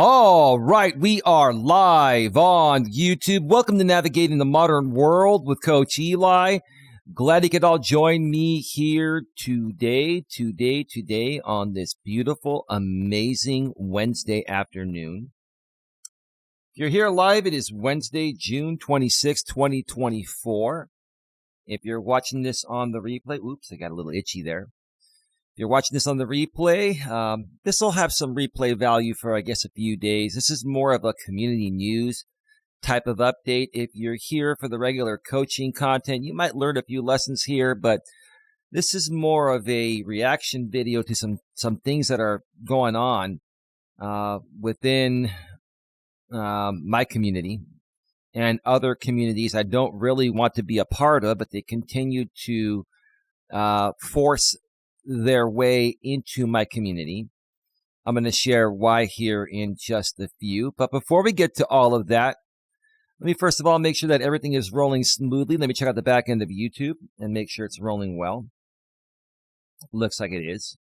All right, we are live on YouTube. Welcome to Navigating the Modern World with Coach Eli. Glad you could all join me here today on this beautiful, amazing Wednesday afternoon. If you're here live, it is Wednesday, June 26, 2024. If you're watching this on the replay, oops, I got a little itchy there. If you're watching this on the replay, this will have some replay value for, I guess, a few days. This is more of a community news type of update. If you're here for the regular coaching content, you might learn a few lessons here, but this is more of a reaction video to some things that are going on within my community and other communities I don't really want to be a part of, but they continue to force their way into my community. I'm going to share why here in just a few. But before we get to all of that, let me first of all make sure that everything is rolling smoothly. Let me check out the back end of YouTube and make sure it's rolling well. Looks like it is.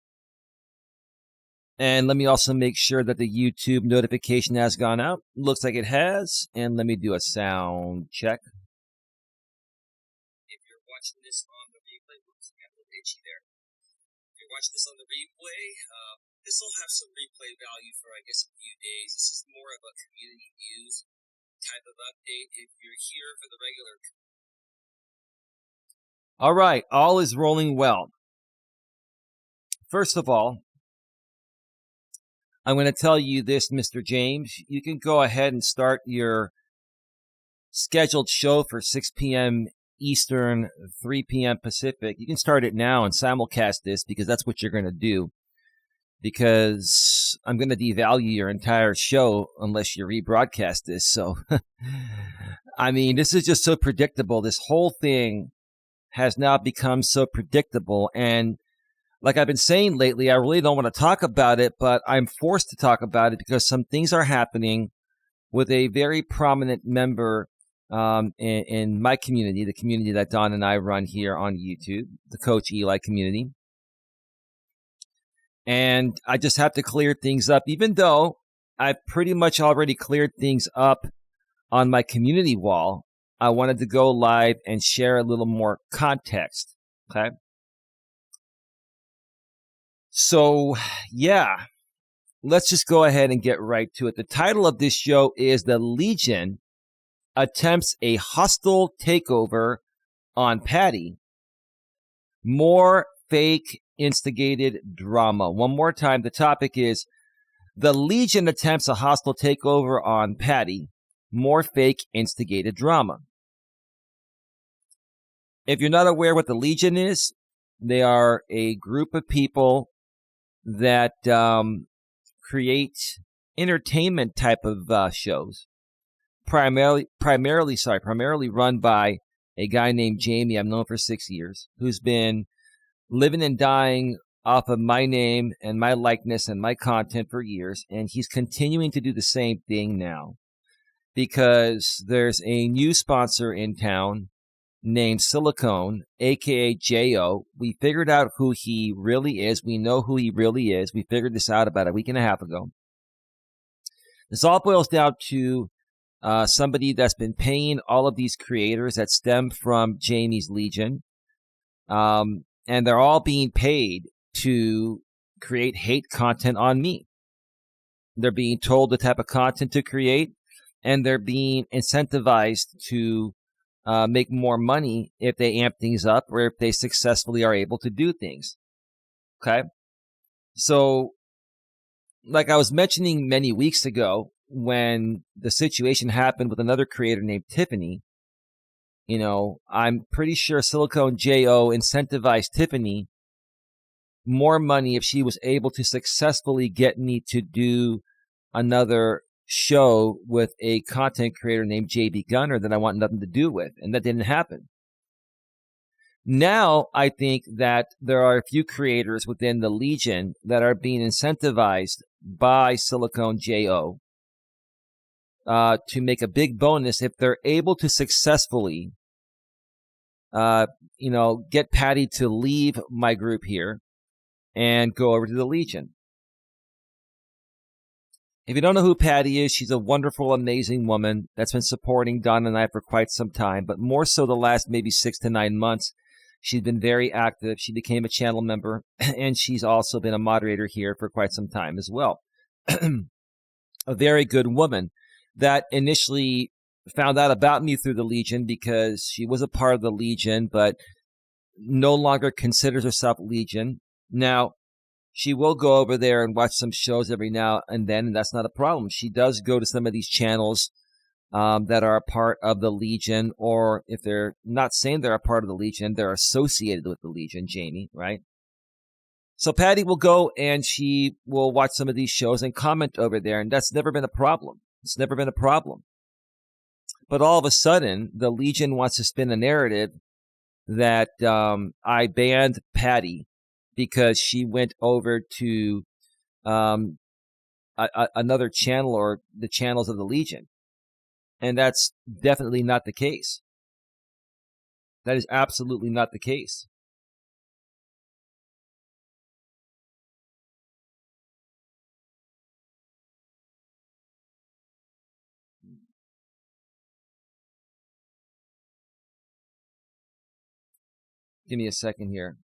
And let me also make sure that the YouTube notification has gone out. Looks like it has. And let me do a sound check. If you're watching this on the replay, oops, I got a little itchy there. If you're watching this on the replay, this will have some replay value for, I guess, a few days. This is more of a community news type of update. If you're here for the regular. All right, all is rolling well. First of all, I'm going to tell you this, Mr. James. You can go ahead and start your scheduled show for 6 p.m. Eastern, 3 p.m. Pacific. You can start it now and simulcast this because that's what you're going to do. Because I'm going to devalue your entire show unless you rebroadcast this. So, I mean, this is just so predictable. This whole thing has now become so predictable. And like I've been saying lately, I really don't want to talk about it, but I'm forced to talk about it because some things are happening with a very prominent member in my community, the community that Don and I run here on YouTube, the Coach Eli community. And I just have to clear things up, even though I've pretty much already cleared things up on my community wall. I wanted to go live and share a little more context, okay? So, yeah, let's just go ahead and get right to it. The title of this show is The Legion Attempts a Hostile Takeover on Patti. More Fake Instigated Drama. One more time, the topic is The Legion Attempts a Hostile Takeover on Patti. More Fake Instigated Drama. If you're not aware what the Legion is, they are a group of people that create entertainment type of shows. Primarily run by a guy named Jamie I've known for 6 years, who's been living and dying off of my name and my likeness and my content for years, and he's continuing to do the same thing now because there's a new sponsor in town named Silicone, aka J.O. We figured out who he really is. We know who he really is. We figured this out about a week and a half ago. This all boils down to somebody that's been paying all of these creators that stem from Jamie's Legion. And they're all being paid to create hate content on me. They're being told the type of content to create, and they're being incentivized to make more money if they amp things up or if they successfully are able to do things. Okay? So, like I was mentioning many weeks ago, when the situation happened with another creator named Tiffany, you know, I'm pretty sure Silicone J.O. incentivized Tiffany more money if she was able to successfully get me to do another show with a content creator named JB Gunner that I want nothing to do with, and that didn't happen. Now, I think that there are a few creators within the Legion that are being incentivized by Silicone J.O. To make a big bonus if they're able to successfully, get Patti to leave my group here and go over to the Legion. If you don't know who Patti is, she's a wonderful, amazing woman that's been supporting Don and I for quite some time, but more so the last maybe 6 to 9 months. She's been very active. She became a channel member, and she's also been a moderator here for quite some time as well. A very good woman that initially found out about me through the Legion because she was a part of the Legion, but no longer considers herself Legion. Now, she will go over there and watch some shows every now and then, and that's not a problem. She does go to some of these channels that are a part of the Legion, or if they're not saying they're a part of the Legion, they're associated with the Legion, Jamie, right? So Patti will go and she will watch some of these shows and comment over there, and that's never been a problem. It's never been a problem. But all of a sudden, the Legion wants to spin a narrative that I banned Patti because she went over to another channel or the channels of the Legion. And that's definitely not the case. That is absolutely not the case. Give me a second here.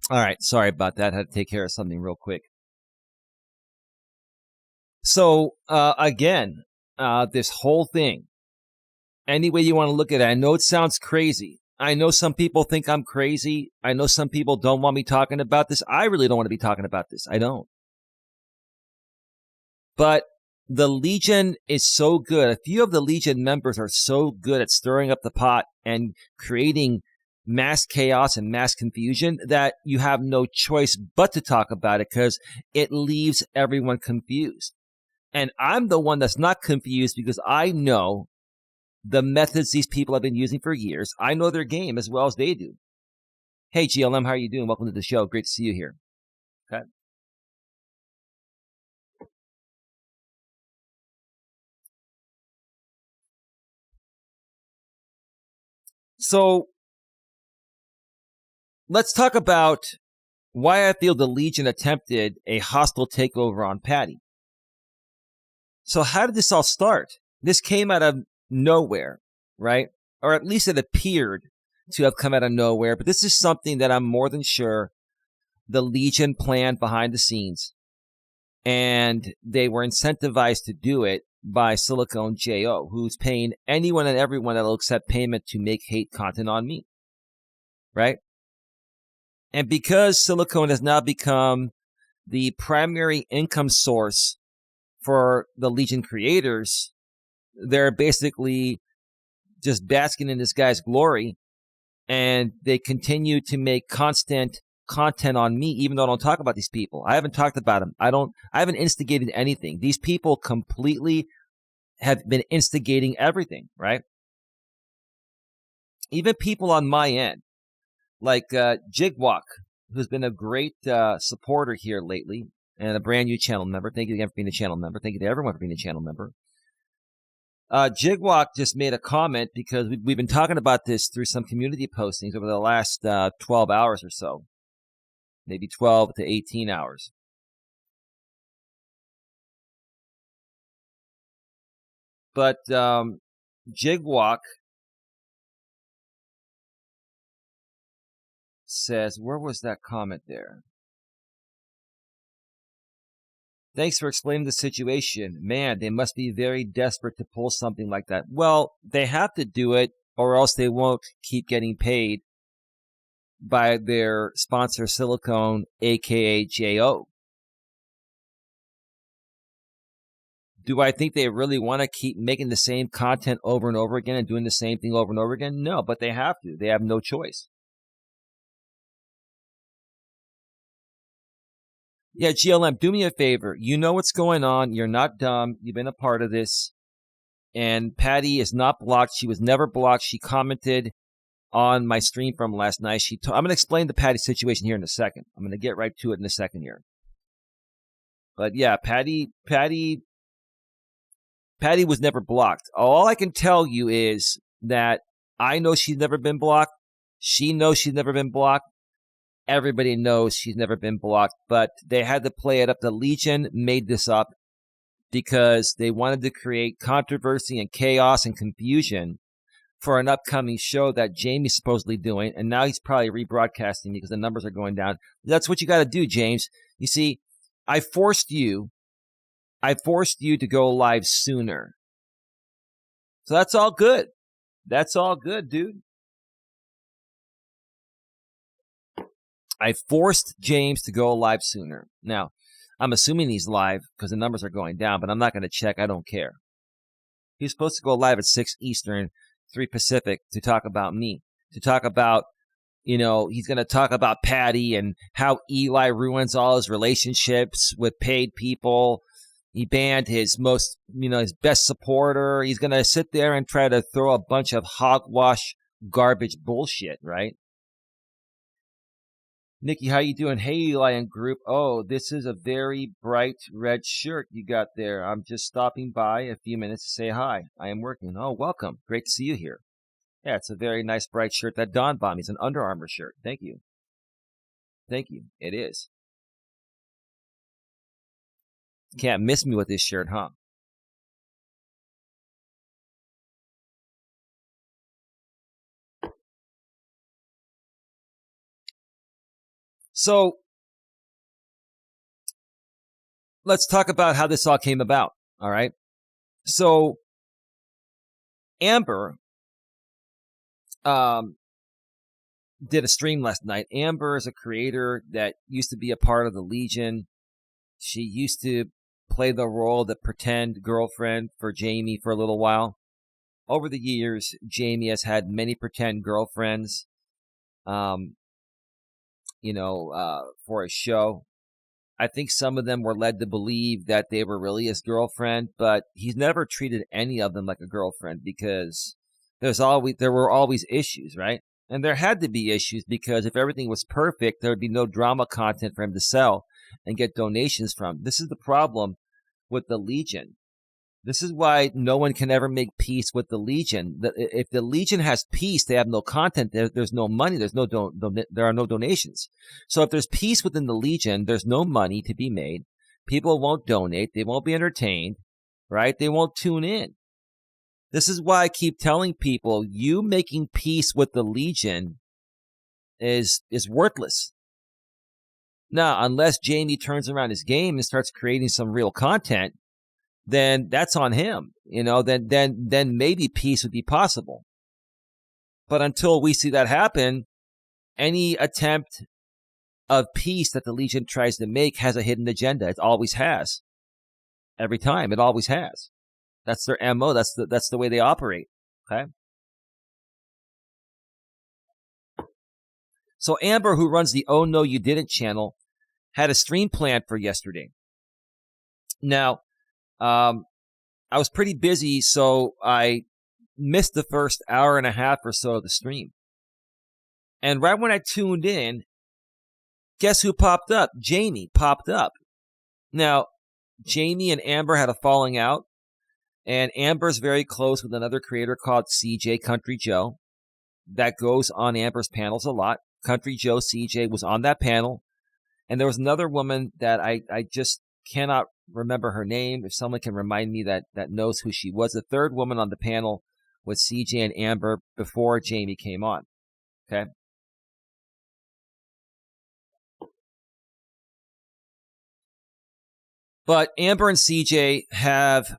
All right, sorry about that. I had to take care of something real quick. So, again, this whole thing, any way you want to look at it, I know it sounds crazy. I know some people think I'm crazy. I know some people don't want me talking about this. I really don't want to be talking about this. I don't. But the Legion is so good. A few of the Legion members are so good at stirring up the pot and creating mass chaos and mass confusion that you have no choice but to talk about it because it leaves everyone confused. And I'm the one that's not confused because I know the methods these people have been using for years. I know their game as well as they do. Hey, GLM, how are you doing? Welcome to the show. Great to see you here. Okay. So let's talk about why I feel the Legion attempted a hostile takeover on Patti. So how did this all start? This came out of nowhere, right? Or at least it appeared to have come out of nowhere. But this is something that I'm more than sure the Legion planned behind the scenes. And they were incentivized to do it by Silicone J.O., who's paying anyone and everyone that will accept payment to make hate content on me, right? And because Silicone has now become the primary income source for the Legion creators, they're basically just basking in this guy's glory, and they continue to make constant content on me, even though I don't talk about these people. I haven't talked about them. I haven't instigated anything. These people completely have been instigating everything, right? Even people on my end, like Jigwalk, who's been a great supporter here lately and a brand new channel member. Thank you again for being a channel member. Thank you to everyone for being a channel member. Jigwalk just made a comment because we've been talking about this through some community postings over the last 12 hours or so, maybe 12 to 18 hours. But Jigwalk says, where was that comment there? Thanks for explaining the situation. Man, they must be very desperate to pull something like that. Well, they have to do it or else they won't keep getting paid by their sponsor Silicone, aka J.O. Do I think they really want to keep making the same content over and over again and doing the same thing over and over again? No, but they have to. They have no choice. Yeah, GLM, do me a favor. You know what's going on. You're not dumb. You've been a part of this. And Patti is not blocked. She was never blocked. She commented on my stream from last night. I'm going to explain the Patti situation here in a second. I'm going to get right to it in a second here. But yeah, Patti Patti was never blocked. All I can tell you is that I know she's never been blocked. She knows she's never been blocked. Everybody knows she's never been blocked, but they had to play it up. The Legion made this up because they wanted to create controversy and chaos and confusion for an upcoming show that Jamie's supposedly doing, and now he's probably rebroadcasting because the numbers are going down. That's what you got to do, James. You see, I forced you to go live sooner. So that's all good. That's all good, dude. I forced James to go live sooner. Now, I'm assuming he's live because the numbers are going down, but I'm not going to check. I don't care. He's supposed to go live at 6 Eastern, 3 Pacific to talk about me, to talk about, he's going to talk about Patti and how Eli ruins all his relationships with paid people. He banned his his best supporter. He's going to sit there and try to throw a bunch of hogwash garbage bullshit, right? Nikki, how you doing? Hey, Eli and group. Oh, this is a very bright red shirt you got there. I'm just stopping by a few minutes to say hi. I am working. Oh, welcome. Great to see you here. Yeah, it's a very nice bright shirt that Don bought me. It's an Under Armour shirt. Thank you. Thank you. It is. Can't miss me with this shirt, huh? So, let's talk about how this all came about, all right? So, Amber did a stream last night. Amber is a creator that used to be a part of the Legion. She used to play the role of the pretend girlfriend for Jamie for a little while. Over the years, Jamie has had many pretend girlfriends, for his show. I think some of them were led to believe that they were really his girlfriend, but he's never treated any of them like a girlfriend because there were always issues, right? And there had to be issues because if everything was perfect, there would be no drama content for him to sell and get donations from. This is the problem with the Legion. This is why no one can ever make peace with the Legion. If the Legion has peace, they have no content. There's no money. There are no donations. So if there's peace within the Legion, there's no money to be made. People won't donate. They won't be entertained, right? They won't tune in. This is why I keep telling people, you making peace with the Legion is worthless. Now, unless Jamie turns around his game and starts creating some real content, then that's on him. Then maybe peace would be possible. But until we see that happen, any attempt of peace that the Legion tries to make has a hidden agenda. It always has. Every time, it always has. That's their MO. That's the way they operate. Okay. So Amber, who runs the Oh No You Didn't channel, had a stream planned for yesterday. Now, I was pretty busy, so I missed the first hour and a half or so of the stream. And right when I tuned in, guess who popped up? Jamie popped up. Now, Jamie and Amber had a falling out, and Amber's very close with another creator called CJ Country Joe that goes on Amber's panels a lot. Country Joe CJ was on that panel, and there was another woman that I just cannot remember her name. If someone can remind me that knows who she was. The third woman on the panel was CJ and Amber before Jamie came on. Okay. But Amber and CJ have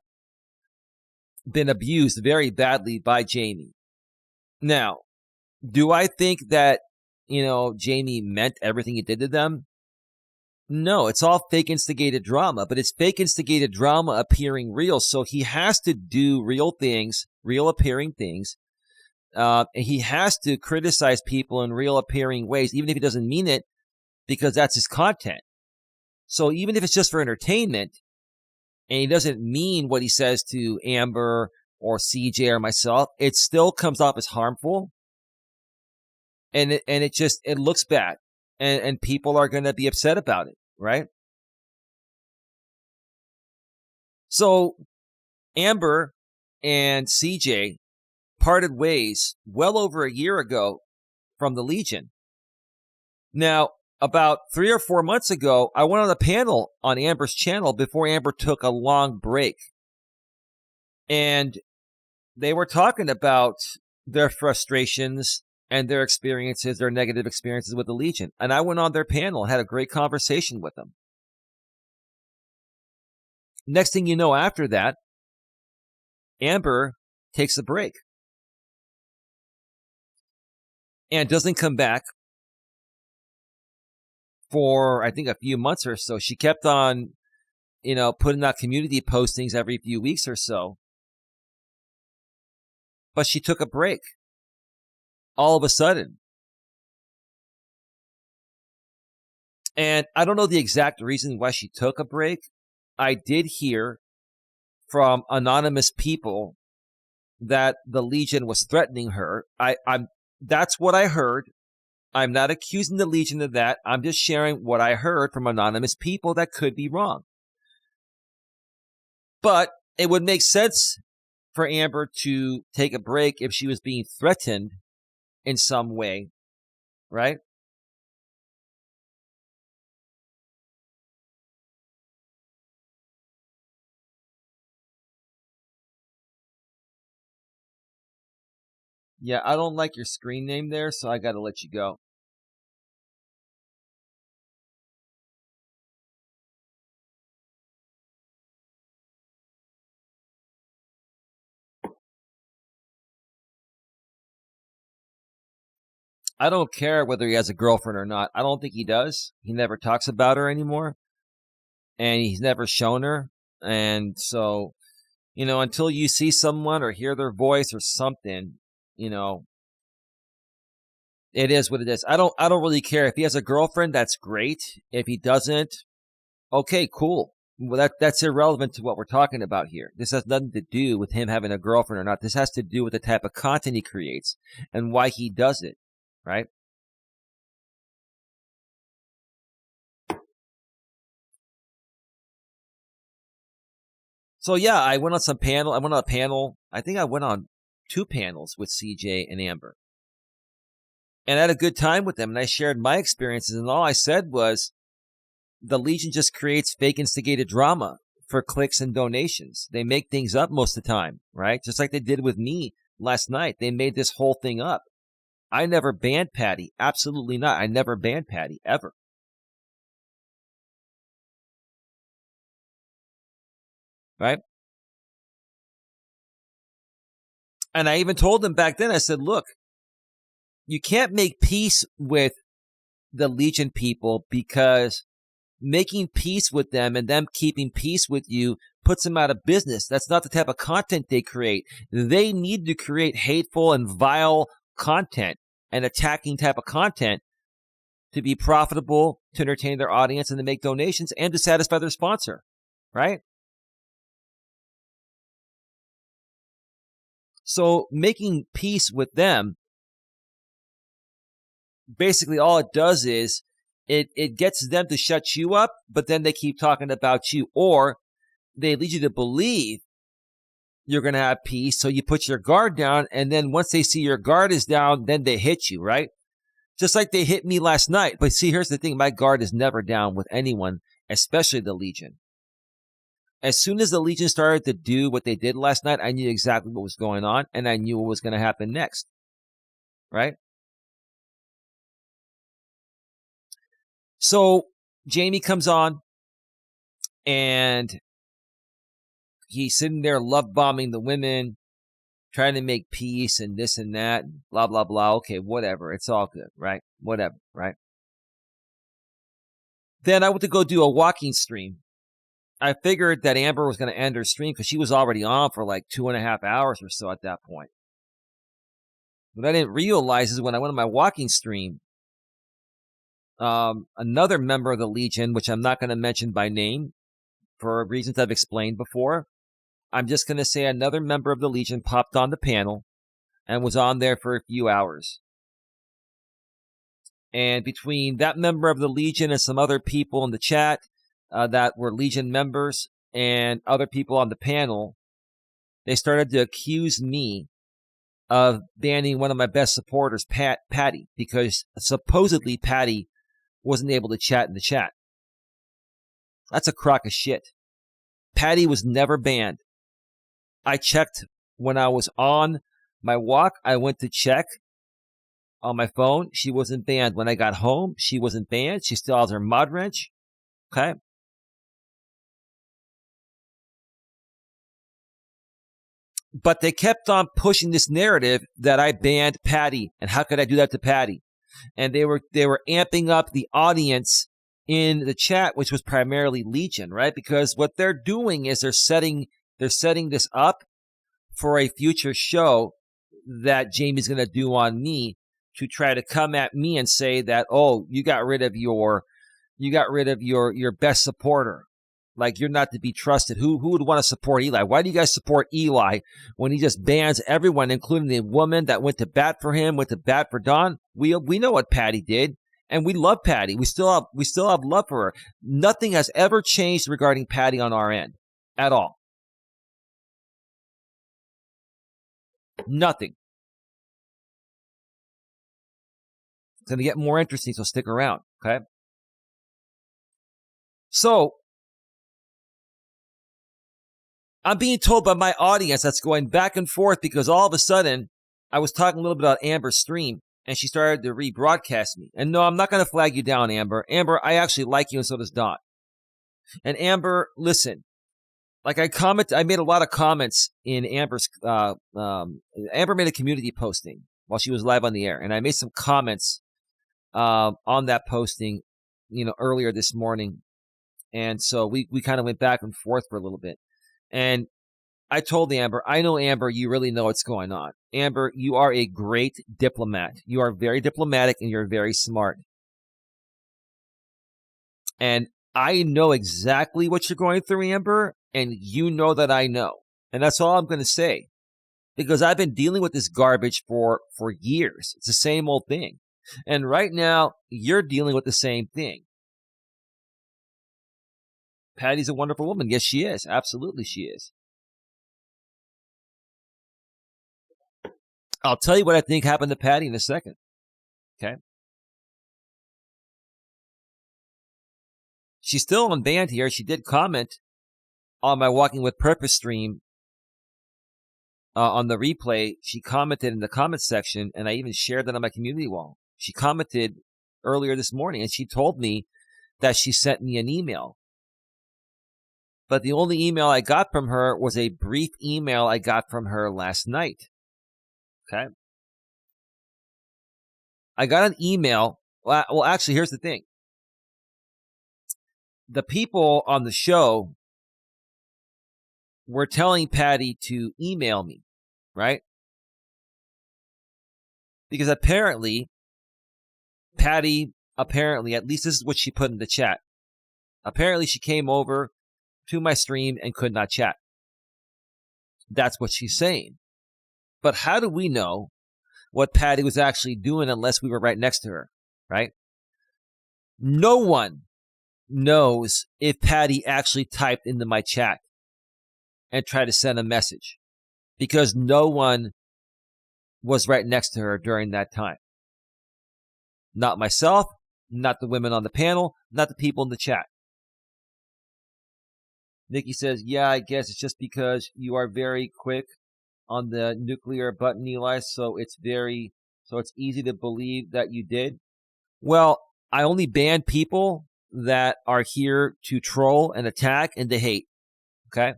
been abused very badly by Jamie. Now, do I think that, Jamie meant everything he did to them? No, it's all fake instigated drama, but it's fake instigated drama appearing real. So he has to do real things, real appearing things. He has to criticize people in real appearing ways, even if he doesn't mean it, because that's his content. So even if it's just for entertainment, and he doesn't mean what he says to Amber or CJ or myself, it still comes off as harmful. And it looks bad. And people are going to be upset about it, right? So Amber and CJ parted ways well over a year ago from the Legion. Now, about 3 or 4 months ago, I went on a panel on Amber's channel before Amber took a long break. And they were talking about their frustrations and their experiences, their negative experiences with the Legion. And I went on their panel and had a great conversation with them. Next thing you know, after that, Amber takes a break and doesn't come back for, I think, a few months or so. She kept on, putting out community postings every few weeks or so. But she took a break all of a sudden. And I don't know the exact reason why she took a break. I did hear from anonymous people that the Legion was threatening her. That's what I heard. I'm not accusing the Legion of that. I'm just sharing what I heard from anonymous people that could be wrong. But it would make sense for Amber to take a break if she was being threatened in some way, right? Yeah, I don't like your screen name there, so I got to let you go. I don't care whether he has a girlfriend or not. I don't think he does. He never talks about her anymore. And he's never shown her. And so, until you see someone or hear their voice or something, it is what it is. I don't really care. If he has a girlfriend, that's great. If he doesn't, okay, cool. Well, that's irrelevant to what we're talking about here. This has nothing to do with him having a girlfriend or not. This has to do with the type of content he creates and why he does it, right? So yeah, I went on a panel. I think I went on 2 panels with CJ and Amber. And I had a good time with them, and I shared my experiences, and all I said was, the Legion just creates fake instigated drama for clicks and donations. They make things up most of the time, right? Just like they did with me last night. They made this whole thing up. I never banned Patti. Absolutely not. I never banned Patti, ever. Right? And I even told them back then, I said, look, you can't make peace with the Legion people because making peace with them and them keeping peace with you puts them out of business. That's not the type of content they create. They need to create hateful and vile content and attacking type of content to be profitable, to entertain their audience, and to make donations, and to satisfy their sponsor, right? So making peace with them, basically all it does is it gets them to shut you up, but then they keep talking about you, or they lead you to believe you're going to have peace, so you put your guard down, and then once they see your guard is down, then they hit you, right? Just like they hit me last night. But see, here's the thing. My guard is never down with anyone, especially the Legion. As soon as the Legion started to do what they did last night, I knew exactly what was going on, and I knew what was going to happen next, right? So Jamie comes on, and he's sitting there love bombing the women, trying to make peace and this and that, and blah, blah, blah. Okay, whatever. It's all good, right? Whatever, right? Then I went to go do a walking stream. I figured that Amber was going to end her stream because she was already on for like 2.5 hours or so at that point. What I didn't realize is when I went on my walking stream, another member of the Legion, which I'm not going to mention by name for reasons I've explained before, I'm just going to say another member of the Legion popped on the panel and was on there for a few hours. And between that member of the Legion and some other people in the chat that were Legion members and other people on the panel, they started to accuse me of banning one of my best supporters, Patti, because supposedly Patti wasn't able to chat in the chat. That's a crock of shit. Patti was never banned. I checked when I was on my walk. I went to check on my phone. She wasn't banned. When I got home, she wasn't banned. She still has her mod wrench. Okay. But they kept on pushing this narrative that I banned Patti. And how could I do that to Patti? And they were amping up the audience in the chat, which was primarily Legion, right? Because what they're doing is they're setting this up for a future show that Jamie's going to do on me to try to come at me and say that, oh, you got rid of your best supporter. Like, you're not to be trusted. Who would want to support Eli? Why do you guys support Eli when he just bans everyone, including the woman that went to bat for him, went to bat for Don? We know what Patti did, and we love Patti. We still have love for her. Nothing has ever changed regarding Patti on our end at all. Nothing. It's going to get more interesting, so stick around, okay? So, I'm being told by my audience that's going back and forth because all of a sudden, I was talking a little bit about Amber's stream, and she started to rebroadcast me. And no, I'm not going to flag you down, Amber. Amber, I actually like you, and so does Don. And Amber, listen, like I made a lot of comments in Amber's, Amber made a community posting while she was live on the air, and I made some comments on that posting, earlier this morning. And so we kind of went back and forth for a little bit. And I told Amber, I know, Amber, you really know what's going on. Amber, you are a great diplomat. You are very diplomatic and you're very smart. And I know exactly what you're going through, Amber, and you know that I know. And that's all I'm going to say. Because I've been dealing with this garbage for years. It's the same old thing. And right now, you're dealing with the same thing. Patti's a wonderful woman. Yes, she is. Absolutely, she is. I'll tell you what I think happened to Patti in a second. Okay? She's still unbanned here. She did comment on my Walking with Purpose stream on the replay. She commented in the comment section, and I even shared that on my community wall. She commented earlier this morning, and she told me that she sent me an email. But the only email I got from her was a brief email I got from her last night. Okay? I got an email. Well, actually, here's the thing. The people on the show were telling Patti to email me, right? Because apparently, Patti, at least this is what she put in the chat. Apparently, she came over to my stream and could not chat. That's what she's saying. But how do we know what Patti was actually doing unless we were right next to her, right? No one knows if Patti actually typed into my chat and tried to send a message because no one was right next to her during that time. Not myself, not the women on the panel, not the people in the chat. Nikki says, yeah, I guess it's just because you are very quick on the nuclear button, Eli, so it's easy to believe that you did. Well, I only ban people that are here to troll and attack and to hate. Okay?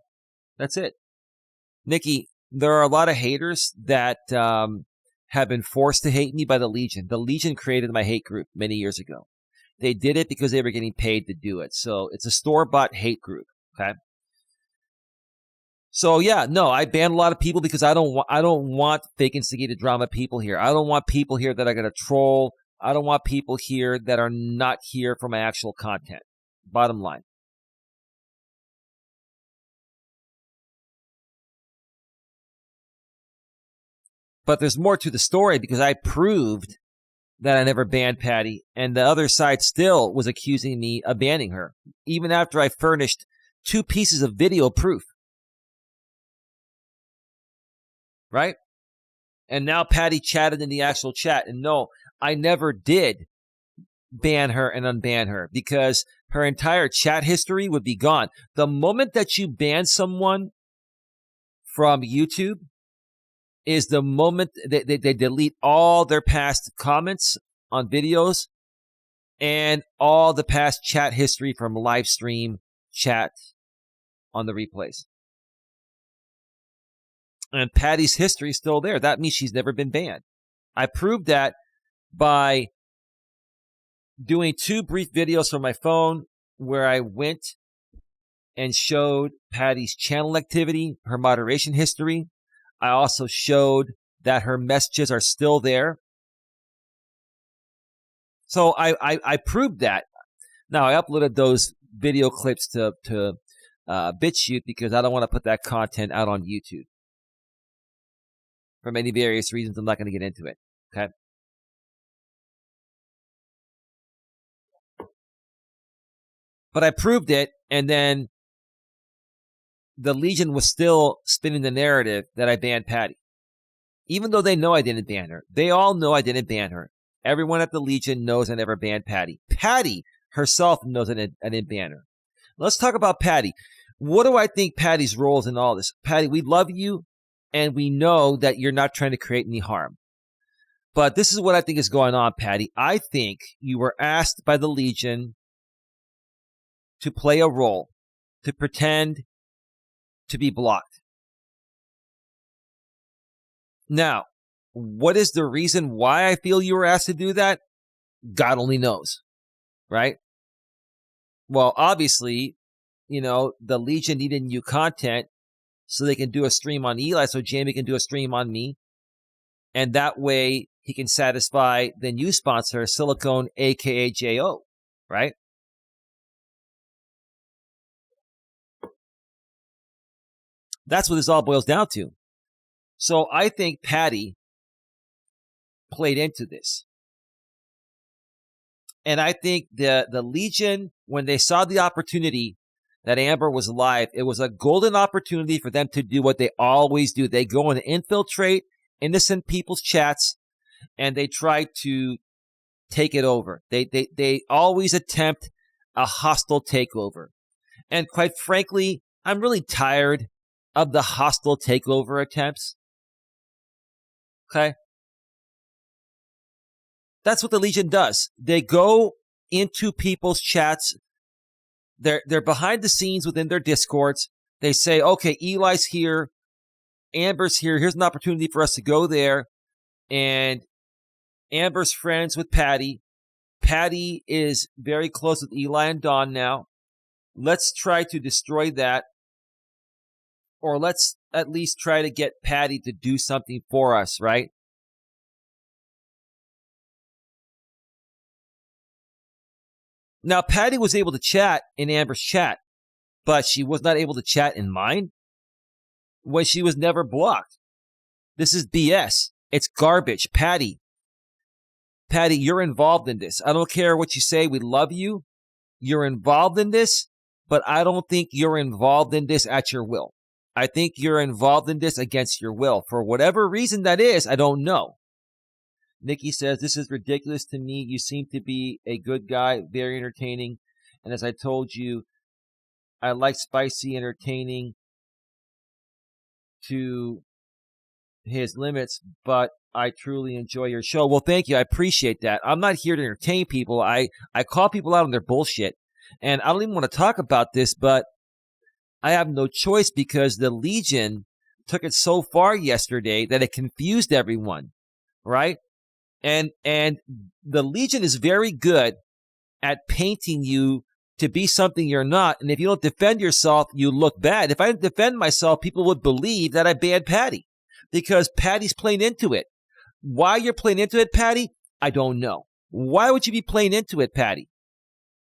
That's it. Nikki, there are a lot of haters that have been forced to hate me by the Legion. The Legion created my hate group many years ago. They did it because they were getting paid to do it. So it's a store-bought hate group. Okay. So yeah, no, I ban a lot of people because I don't want fake instigated drama people here. I don't want people here that are going to troll. I don't want people here that are not here for my actual content. Bottom line. But there's more to the story because I proved that I never banned Patti, and the other side still was accusing me of banning her, even after I furnished 2 pieces of video proof. right? And now Patti chatted in the actual chat. And no, I never did ban her and unban her because her entire chat history would be gone. The moment that you ban someone from YouTube is the moment they delete all their past comments on videos and all the past chat history from live stream chat on the replays. And Patti's history is still there. That means she's never been banned. I proved that by doing 2 brief videos from my phone where I went and showed Patti's channel activity, her moderation history. I also showed that her messages are still there. So I proved that. Now, I uploaded those video clips to BitChute because I don't want to put that content out on YouTube. For many various reasons, I'm not going to get into it. Okay? But I proved it, and then the Legion was still spinning the narrative that I banned Patti. Even though they know I didn't ban her. They all know I didn't ban her. Everyone at the Legion knows I never banned Patti. Patti herself knows I didn't ban her. Let's talk about Patti. What do I think Patti's role is in all this? Patti, we love you, and we know that you're not trying to create any harm. But this is what I think is going on, Patti. I think you were asked by the Legion to play a role, to pretend to be blocked. Now, what is the reason why I feel you were asked to do that? God only knows, right? Well, obviously, the Legion needed new content so they can do a stream on Eli, so Jamie can do a stream on me. And that way he can satisfy the new sponsor, Silicone, aka JO, right? That's what this all boils down to. So I think Patti played into this. And I think the Legion, when they saw the opportunity that Amber was live, it was a golden opportunity for them to do what they always do. They go and infiltrate innocent people's chats, and they try to take it over. They always attempt a hostile takeover. And quite frankly, I'm really tired of the hostile takeover attempts. Okay? That's what the Legion does. They go into people's chats. They're behind the scenes within their Discords. They say, okay, Eli's here. Amber's here. Here's an opportunity for us to go there. And Amber's friends with Patti. Patti is very close with Eli and Dawn now. Let's try to destroy that. Or let's at least try to get Patti to do something for us, right? Now, Patti was able to chat in Amber's chat, but she was not able to chat in mine when she was never blocked. This is BS. It's garbage. Patti, you're involved in this. I don't care what you say. We love you. You're involved in this, but I don't think you're involved in this at your will. I think you're involved in this against your will. For whatever reason that is, I don't know. Nikki says, this is ridiculous to me. You seem to be a good guy, very entertaining. And as I told you, I like spicy, entertaining to his limits, but I truly enjoy your show. Well, thank you. I appreciate that. I'm not here to entertain people. I call people out on their bullshit. And I don't even want to talk about this, but I have no choice because the Legion took it so far yesterday that it confused everyone, right? And the Legion is very good at painting you to be something you're not. And if you don't defend yourself, you look bad. If I didn't defend myself, people would believe that I banned Patti because Patti's playing into it. Why you're playing into it, Patti, I don't know. Why would you be playing into it, Patti?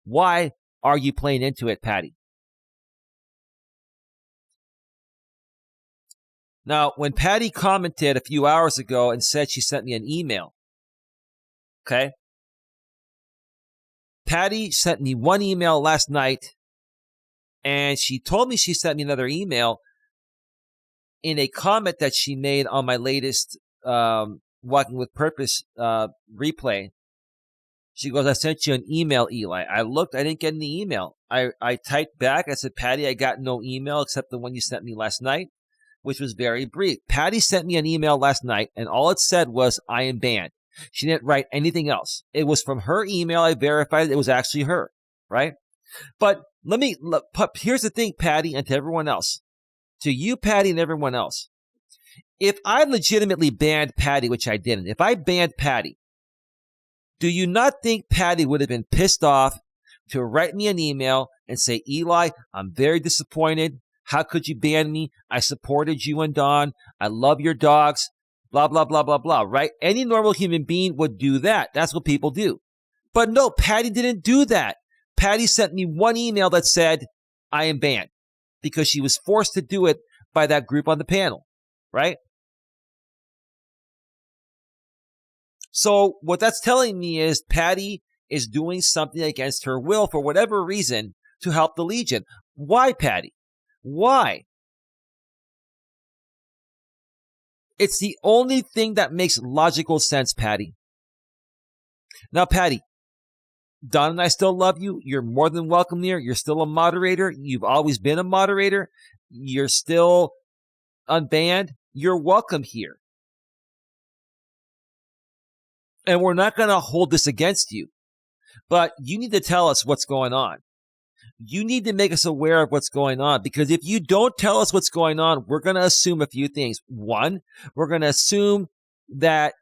Why are you playing into it, Patti? Now, when Patti commented a few hours ago and said she sent me an email, okay? Patti sent me one email last night, and she told me she sent me another email. in a comment that she made on my latest Walking with Purpose replay, she goes, I sent you an email, Eli. I looked, I didn't get any email. I typed back, I said, Patti, I got no email except the one you sent me last night, which was very brief. Patti sent me an email last night, and all it said was, I am banned. She didn't write anything else. It was from her email. I verified it was actually her, right? But here's the thing, Patti, and to everyone else. To you, Patti, and everyone else. If I legitimately banned Patti, which I didn't, if I banned Patti, do you not think Patti would have been pissed off to write me an email and say, Eli, I'm very disappointed. How could you ban me? I supported you and Dawn. I love your dogs. Blah, blah, blah, blah, blah, right? Any normal human being would do that. That's what people do. But no, Patti didn't do that. Patti sent me one email that said, I am banned, because she was forced to do it by that group on the panel, right? So what that's telling me is Patti is doing something against her will for whatever reason to help the Legion. Why, Patti? Why? It's the only thing that makes logical sense, Patti. Now, Patti, Don and I still love you. You're more than welcome here. You're still a moderator. You've always been a moderator. You're still unbanned. You're welcome here. And we're not going to hold this against you. But you need to tell us what's going on. You need to make us aware of what's going on, because if you don't tell us what's going on, we're going to assume a few things. One, we're going to assume that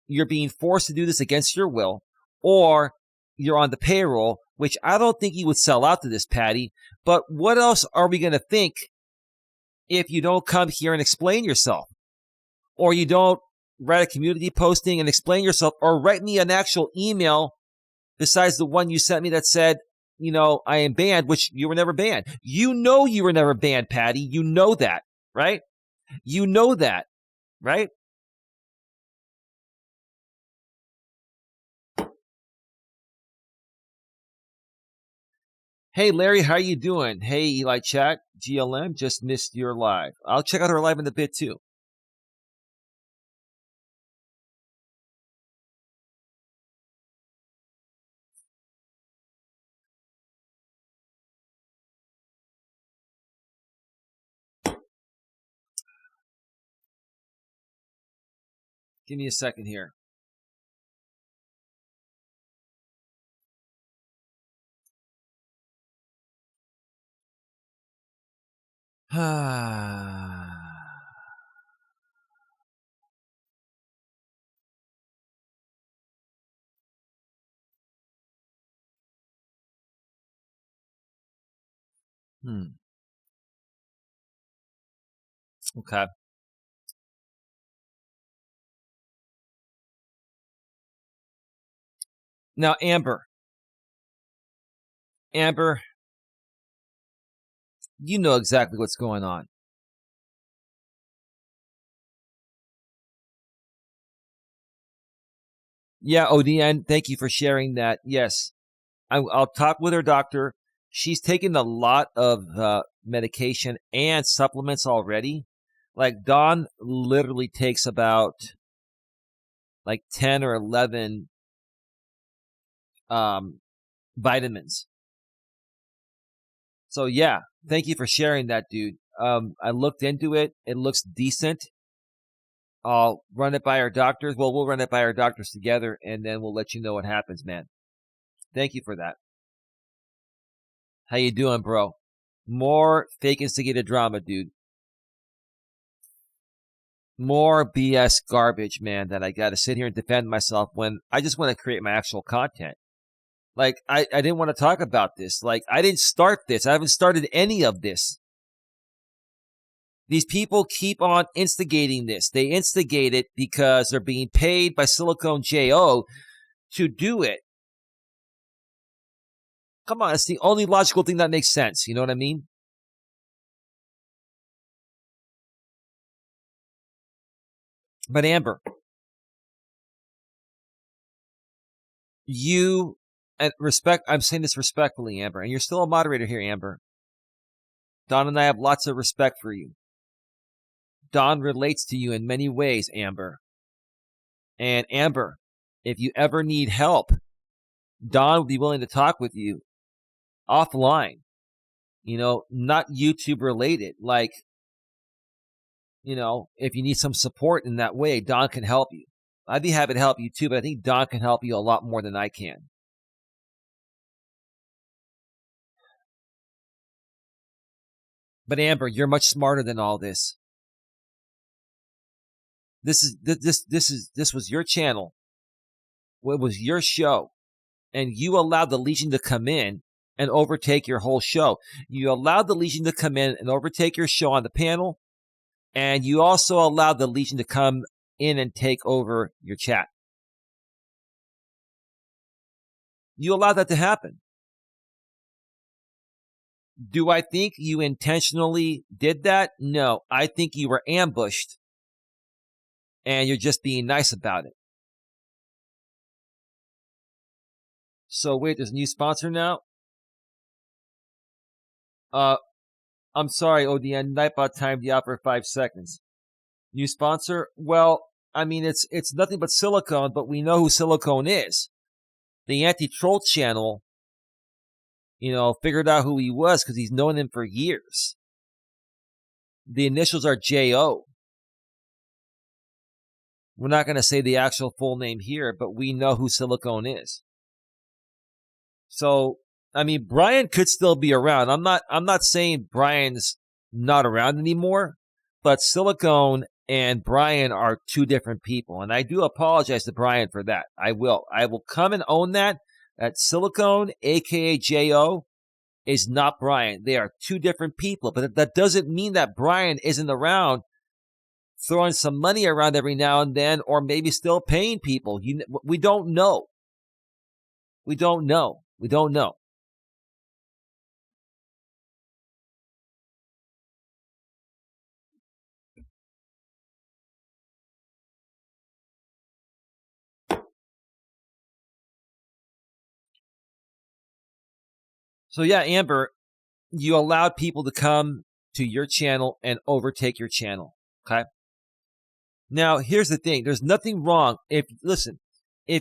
you're being forced to do this against your will, or you're on the payroll, which I don't think you would sell out to this, Patti. But what else are we going to think if you don't come here and explain yourself, or you don't write a community posting and explain yourself, or write me an actual email besides the one you sent me that said, you know, I am banned, which you were never banned. You know you were never banned, Patti. You know that, right? You know that, right? Hey, Larry, how you doing? Hey, Eli Chat, GLM, just missed your live. I'll check out her live in a bit, too. Give me a second here. Okay. Now, Amber, you know exactly what's going on. Yeah, ODN, thank you for sharing that. Yes, I'll talk with her doctor. She's taken a lot of medication and supplements already. Like, Dawn literally takes about like 10 or 11 vitamins. So yeah, thank you for sharing that, dude. I looked into it. It looks decent. I'll run it by our doctors. Well, we'll run it by our doctors together, and then we'll let you know what happens, man. Thank you for that. How you doing, bro? More fake instigated drama, dude. More BS garbage, man, that I got to sit here and defend myself when I just want to create my actual content. Like, I didn't want to talk about this. Like, I didn't start this. I haven't started any of this. These people keep on instigating this. They instigate it because they're being paid by Silicone J.O. to do it. Come on, it's the only logical thing that makes sense. You know what I mean? But Amber, you, and respect, I'm saying this respectfully, Amber, and you're still a moderator here, Amber. Don and I have lots of respect for you. Don relates to you in many ways, Amber. And Amber, if you ever need help, Don would be willing to talk with you offline, not YouTube related. Like, if you need some support in that way, Don can help you. I'd be happy to help you too, but I think Don can help you a lot more than I can. But Amber, you're much smarter than all this. This was your channel. It was your show. And you allowed the Legion to come in and overtake your whole show. You allowed the Legion to come in and overtake your show on the panel. And you also allowed the Legion to come in and take over your chat. You allowed that to happen. Do I think you intentionally did that? No. I think you were ambushed. And you're just being nice about it. So wait, there's a new sponsor now? I'm sorry, ODN, Nightbot timed you out for 5 seconds. New sponsor? Well, I mean, it's nothing but Silicone, but we know who Silicone is. The anti-troll channel, figured out who he was because he's known him for years. The initials are J.O. We're not going to say the actual full name here, but we know who Silicone is. So, I mean, Brian could still be around. I'm not saying Brian's not around anymore, but Silicone and Brian are two different people. And I do apologize to Brian for that. I will come and own that Silicone, aka J.O., is not Brian. They are two different people. But that doesn't mean that Brian isn't around throwing some money around every now and then, or maybe still paying people. We don't know. We don't know. So yeah, Amber, you allowed people to come to your channel and overtake your channel. Okay. Now, here's the thing. There's nothing wrong. If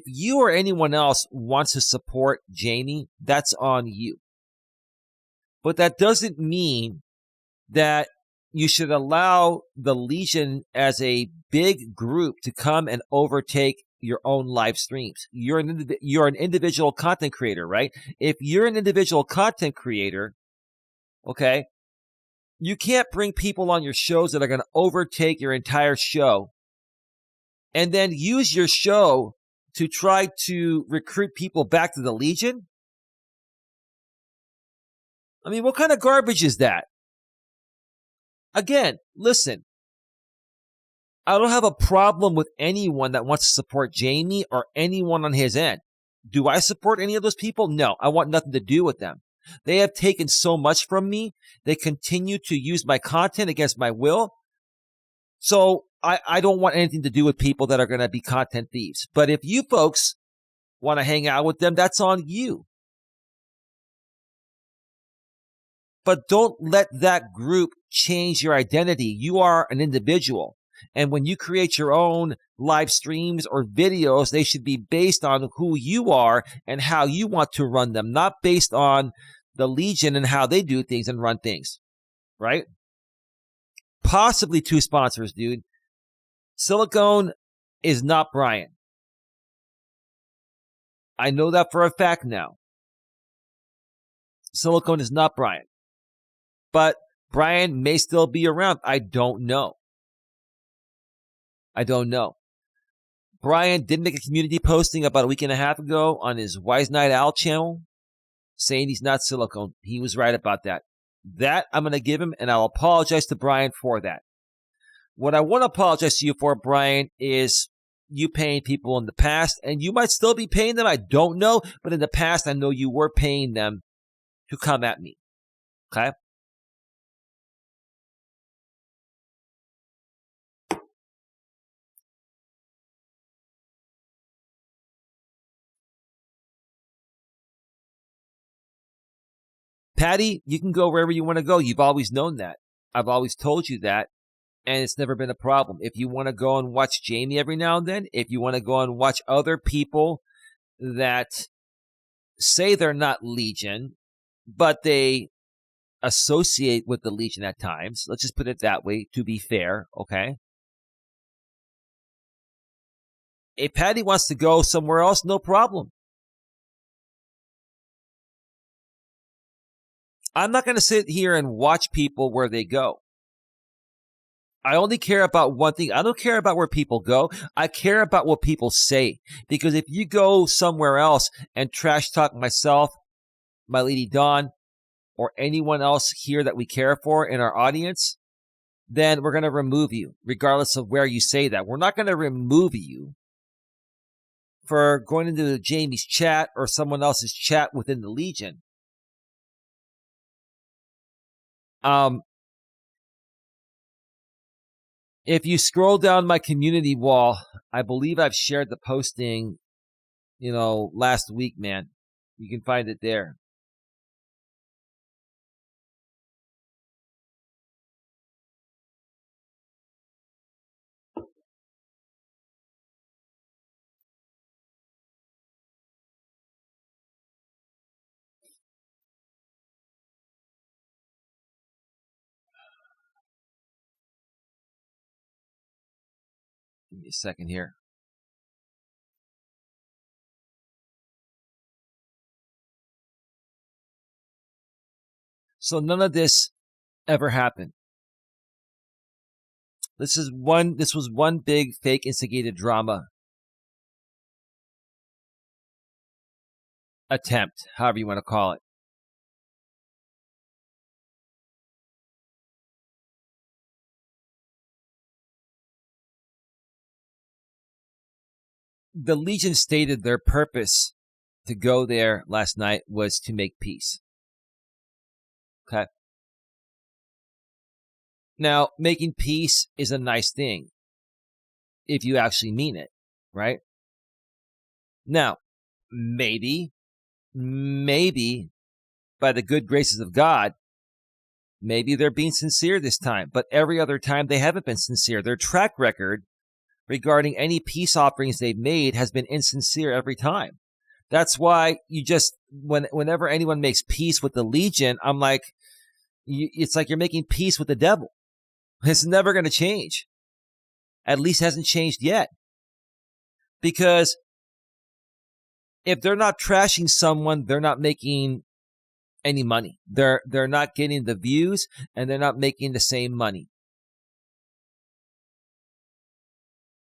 you or anyone else wants to support Jamie, that's on you. But that doesn't mean that you should allow the Legion as a big group to come and overtake your own live streams. You're an individual content creator, right? If you're an individual content creator, okay, you can't bring people on your shows that are going to overtake your entire show and then use your show to try to recruit people back to the Legion. I mean, what kind of garbage is that? Again, listen, I don't have a problem with anyone that wants to support Jamie or anyone on his end. Do I support any of those people? No, I want nothing to do with them. They have taken so much from me. They continue to use my content against my will. So I don't want anything to do with people that are going to be content thieves. But if you folks want to hang out with them, that's on you. But don't let that group change your identity. You are an individual. And when you create your own live streams or videos, they should be based on who you are and how you want to run them, not based on the Legion and how they do things and run things, right? Possibly two sponsors, dude. Silicone is not Brian. I know that for a fact now. Silicone is not Brian. But Brian may still be around. I don't know. Brian did make a community posting about a week and a half ago on his Wise Night Owl channel saying he's not Silicone. He was right about that. That I'm going to give him, and I'll apologize to Brian for that. What I want to apologize to you for, Brian, is you paying people in the past, and you might still be paying them. I don't know, but in the past, I know you were paying them to come at me. Okay? Patti, you can go wherever you want to go. You've always known that. I've always told you that. And it's never been a problem. If you want to go and watch Jamie every now and then, if you want to go and watch other people that say they're not Legion, but they associate with the Legion at times, let's just put it that way to be fair, okay? If Patti wants to go somewhere else, no problem. I'm not going to sit here and watch people where they go. I only care about one thing. I don't care about where people go. I care about what people say. Because if you go somewhere else and trash talk myself, my Lady Dawn, or anyone else here that we care for in our audience, then we're going to remove you, regardless of where you say that. We're not going to remove you for going into Jamie's chat or someone else's chat within the Legion. If you scroll down my community wall, I believe I've shared the posting, last week, man. You can find it there. Give me a second here. So none of this ever happened. This was one big fake instigated drama attempt, however you want to call it. The Legion stated their purpose to go there last night was to make peace. Okay. Now, making peace is a nice thing if you actually mean it, right? Now, maybe by the good graces of God, maybe they're being sincere this time, but every other time they haven't been sincere. Their track record regarding any peace offerings they've made has been insincere every time. That's why whenever anyone makes peace with the Legion, I'm like, it's like you're making peace with the devil. It's never going to change. At least hasn't changed yet. Because if they're not trashing someone, they're not making any money. They're not getting the views, and they're not making the same money.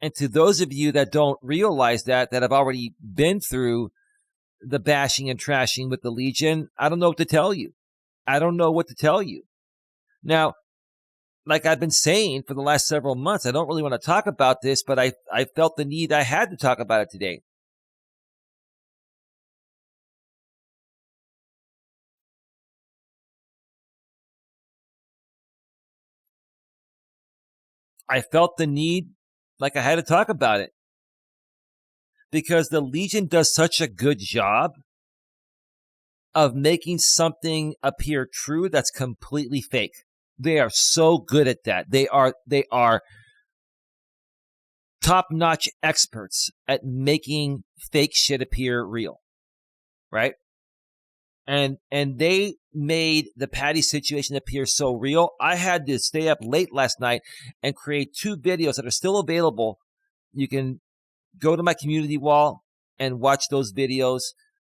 And to those of you that don't realize that have already been through the bashing and trashing with the Legion, I don't know what to tell you. Now, like I've been saying for the last several months, I don't really want to talk about this, but I felt the need I had to talk about it today. I felt the need like I had to talk about it. Because the Legion does such a good job of making something appear true that's completely fake. They are so good at that. They are top-notch experts at making fake shit appear real. Right? And they made the Patti situation appear so real. I had to stay up late last night and create 2 videos that are still available. You can go to my community wall and watch those videos.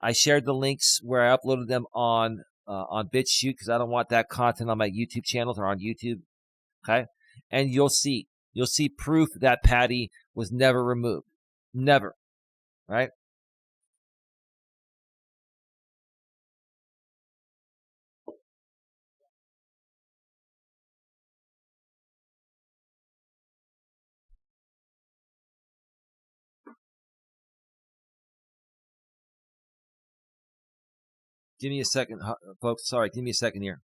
I shared the links where I uploaded them on BitChute because I don't want that content on my YouTube channels or on YouTube. Okay, and you'll see proof that Patti was never removed, never. Right? Give me a second, folks. Sorry, give me a second here.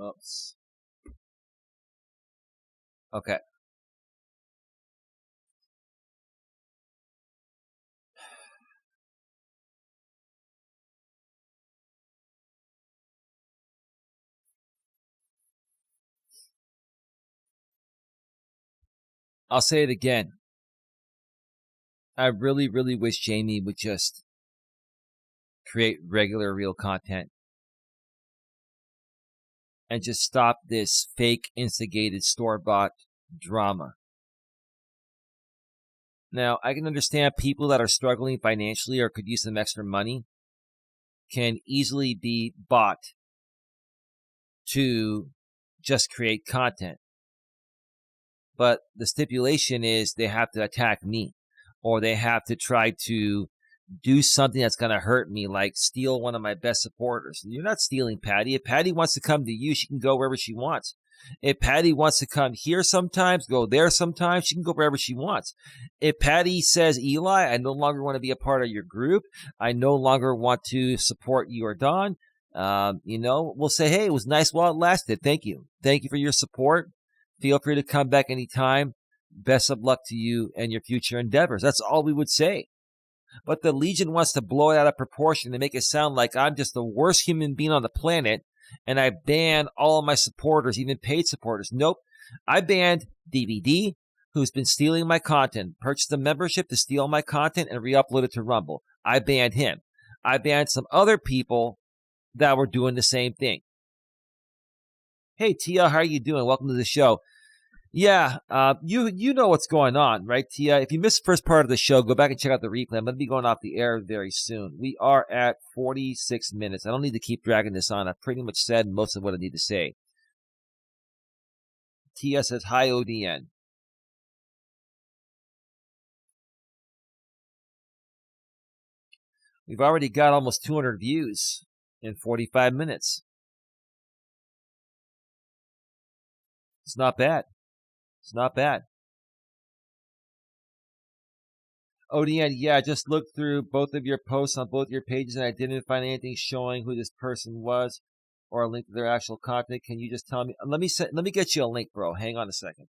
Oops. Okay. I'll say it again. I really, really wish Jamie would just create regular, real content and just stop this fake, instigated, store-bought drama. Now, I can understand people that are struggling financially or could use some extra money can easily be bought to just create content. But the stipulation is they have to attack me, or they have to try to do something that's going to hurt me, like steal one of my best supporters. You're not stealing Patti. If Patti wants to come to you, she can go wherever she wants. If Patti wants to come here sometimes, go there sometimes, she can go wherever she wants. If Patti says, Eli, I no longer want to be a part of your group, I no longer want to support you or Don, we'll say, hey, it was nice while it lasted. Thank you. Thank you for your support. Feel free to come back anytime. Best of luck to you and your future endeavors. That's all we would say. But the Legion wants to blow it out of proportion to make it sound like I'm just the worst human being on the planet and I ban all of my supporters, even paid supporters. Nope. I banned DVD, who's been stealing my content, purchased a membership to steal my content and re-upload it to Rumble. I banned him. I banned some other people that were doing the same thing. Hey, Tia, how are you doing? Welcome to the show. Yeah, you know what's going on, right, Tia? If you missed the first part of the show, go back and check out the replay. I'm going to be going off the air very soon. We are at 46 minutes. I don't need to keep dragging this on. I've pretty much said most of what I need to say. Tia says, hi, ODN. We've already got almost 200 views in 45 minutes. It's not bad. It's not bad. ODN, yeah, I just looked through both of your posts on both your pages and I didn't find anything showing who this person was or a link to their actual content. Can you just tell me? Let me get you a link, bro. Hang on a second.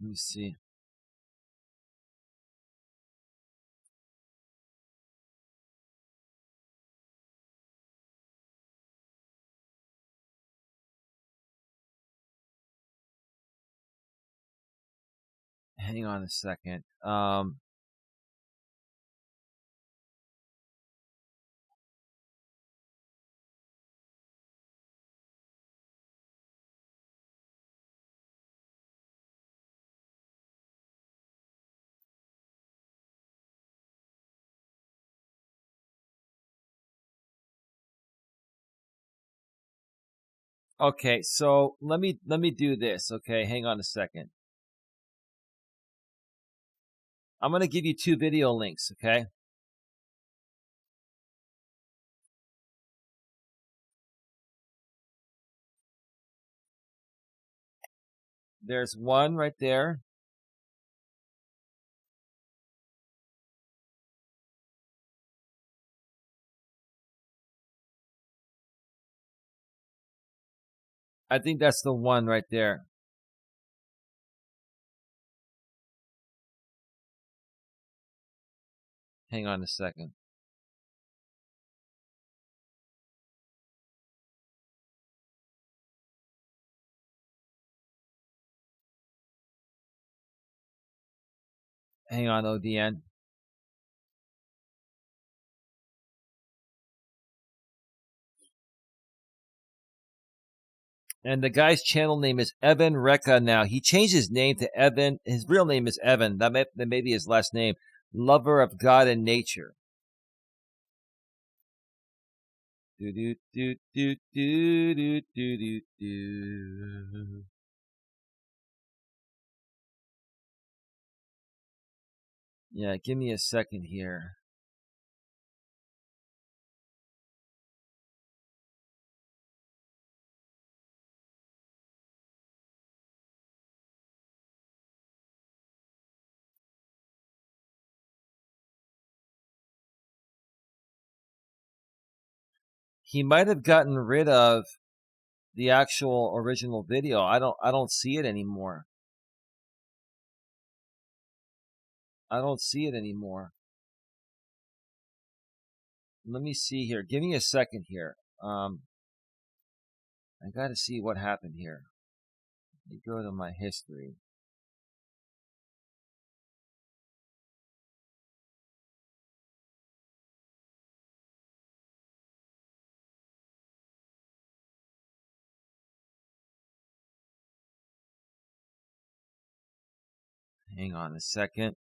Let me see. Hang on a second. Okay, so let me do this. Okay, hang on a second. I'm gonna give you 2 video links. Okay. There's one right there. I think that's the one right there. Hang on a second. Hang on, ODN. And the guy's channel name is Evan Rekha now. He changed his name to Evan. His real name is Evan. That may be his last name. Lover of God and nature. Do do do do do do do do do. Yeah, give me a second here. He might have gotten rid of the actual original video. I don't see it anymore. I don't see it anymore. Let me see here. Give me a second here. I got to see what happened here. Let me go to my history. Hang on a second.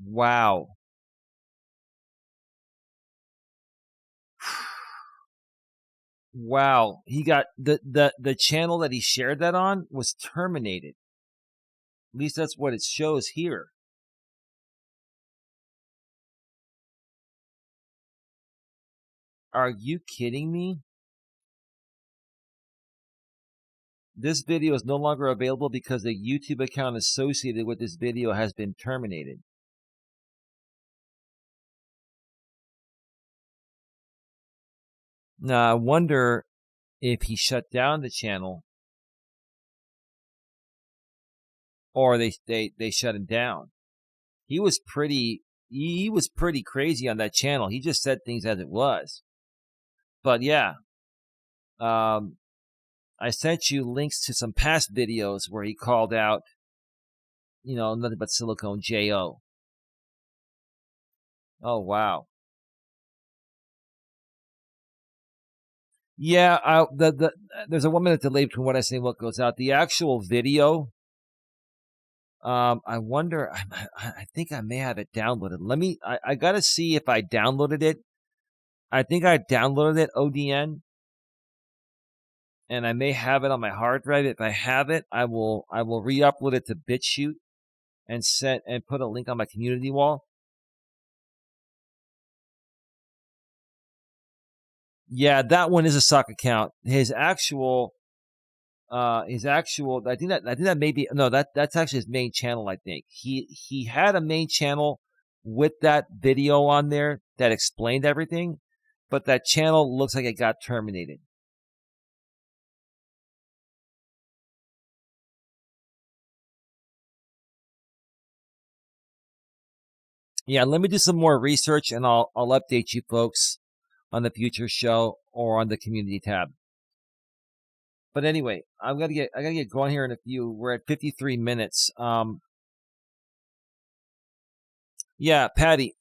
Wow. Wow. He got the channel that he shared that on was terminated. At least that's what it shows here. Are you kidding me? This video is no longer available because the YouTube account associated with this video has been terminated. Now, I wonder if he shut down the channel or they shut him down. He was pretty crazy on that channel. He just said things as it was. But yeah, I sent you links to some past videos where he called out, nothing but silicone J-O. Oh, wow. Yeah, there's a 1 minute delay between what I say and what goes out. The actual video, I wonder, I think I may have it downloaded. I got to see if I downloaded it. I think I downloaded it, ODN. And I may have it on my hard drive. If I have it, I will re-upload it to BitChute and put a link on my community wall. Yeah, that one is a sock account. His actual, I think that may be, no, that's actually his main channel. I think he had a main channel with that video on there that explained everything, but that channel looks like it got terminated. Yeah, let me do some more research and I'll update you folks on the future show or on the community tab. But anyway, I gotta get going here in a few. We're at 53 minutes. Yeah, Patti,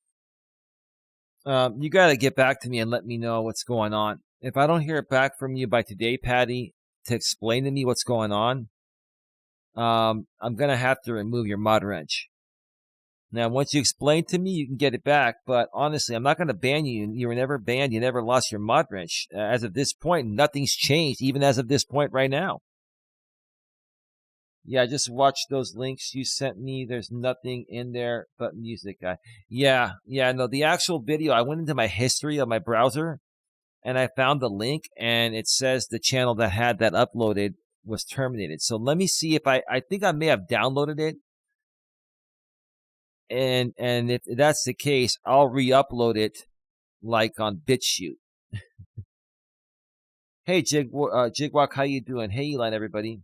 you gotta get back to me and let me know what's going on. If I don't hear it back from you by today, Patti, to explain to me what's going on, I'm gonna have to remove your mod wrench. Now, once you explain to me, you can get it back. But honestly, I'm not going to ban you. You were never banned. You never lost your mod wrench. As of this point, nothing's changed, even as of this point right now. Yeah, I just watched those links you sent me. There's nothing in there but music. Yeah, no, the actual video, I went into my history of my browser, and I found the link, and it says the channel that had that uploaded was terminated. So let me see if I think I may have downloaded it. And if that's the case, I'll re-upload it like on BitChute. Hey, Jigwalk, how you doing? Hey, Eli, everybody.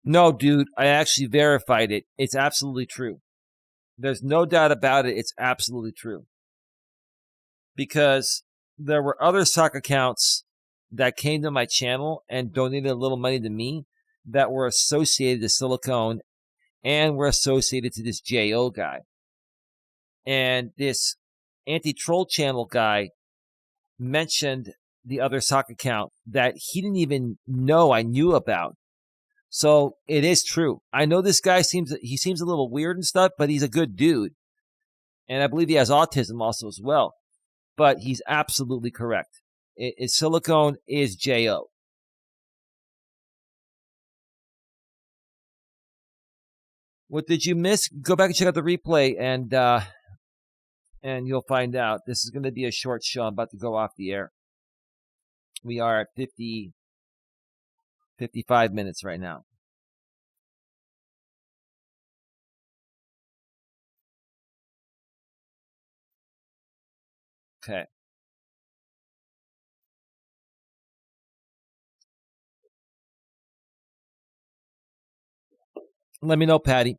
No, dude, I actually verified it. It's absolutely true. There's no doubt about it. It's absolutely true. Because there were other sock accounts that came to my channel and donated a little money to me that were associated to silicone and were associated to this J.O. guy. And this anti-troll channel guy mentioned the other sock account that he didn't even know I knew about. So it is true. I know this guy seems a little weird and stuff, but he's a good dude. And I believe he has autism also as well. But he's absolutely correct. Silicone is J.O. What did you miss? Go back and check out the replay, and you'll find out. This is going to be a short show. I'm about to go off the air. We are at 55 minutes right now. Okay. Let me know, Patti.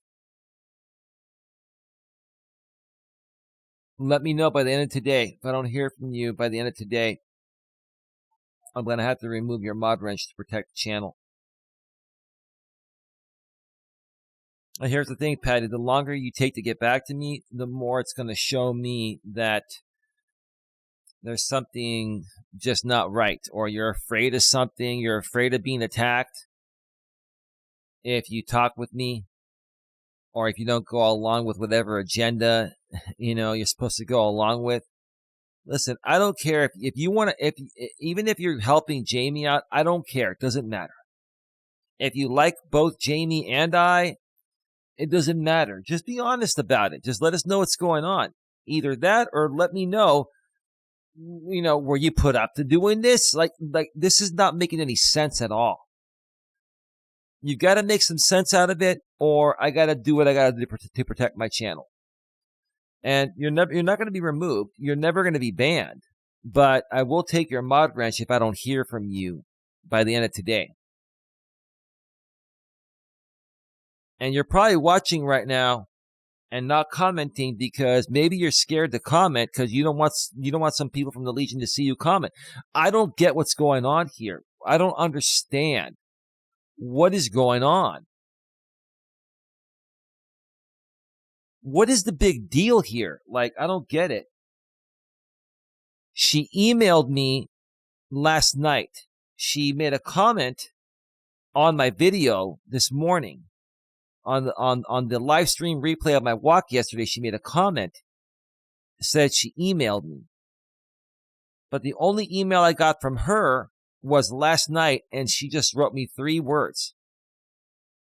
Let me know by the end of today. If I don't hear from you by the end of today, I'm going to have to remove your mod wrench to protect the channel. And here's the thing, Patti. The longer you take to get back to me, the more it's going to show me that there's something just not right, or you're afraid of something, you're afraid of being attacked if you talk with me, or if you don't go along with whatever agenda, you're supposed to go along with. Listen, I don't care if you want to, even if you're helping Jamie out, I don't care. It doesn't matter. If you like both Jamie and I, it doesn't matter. Just be honest about it. Just let us know what's going on. Either that, or let me know, were you put up to doing this? Like this is not making any sense at all. You've got to make some sense out of it, or I got to do what I got to do to protect my channel. And you're not going to be removed. You're never going to be banned. But I will take your mod wrench if I don't hear from you by the end of today. And you're probably watching right now and not commenting because maybe you're scared to comment because you don't want some people from the Legion to see you comment. I don't get what's going on here. I don't understand what is going on. What is the big deal here? Like, I don't get it. She emailed me last night. She made a comment on my video this morning. On the live stream replay of my walk yesterday, she made a comment. Said she emailed me. But the only email I got from her was last night, and she just wrote me 3 words.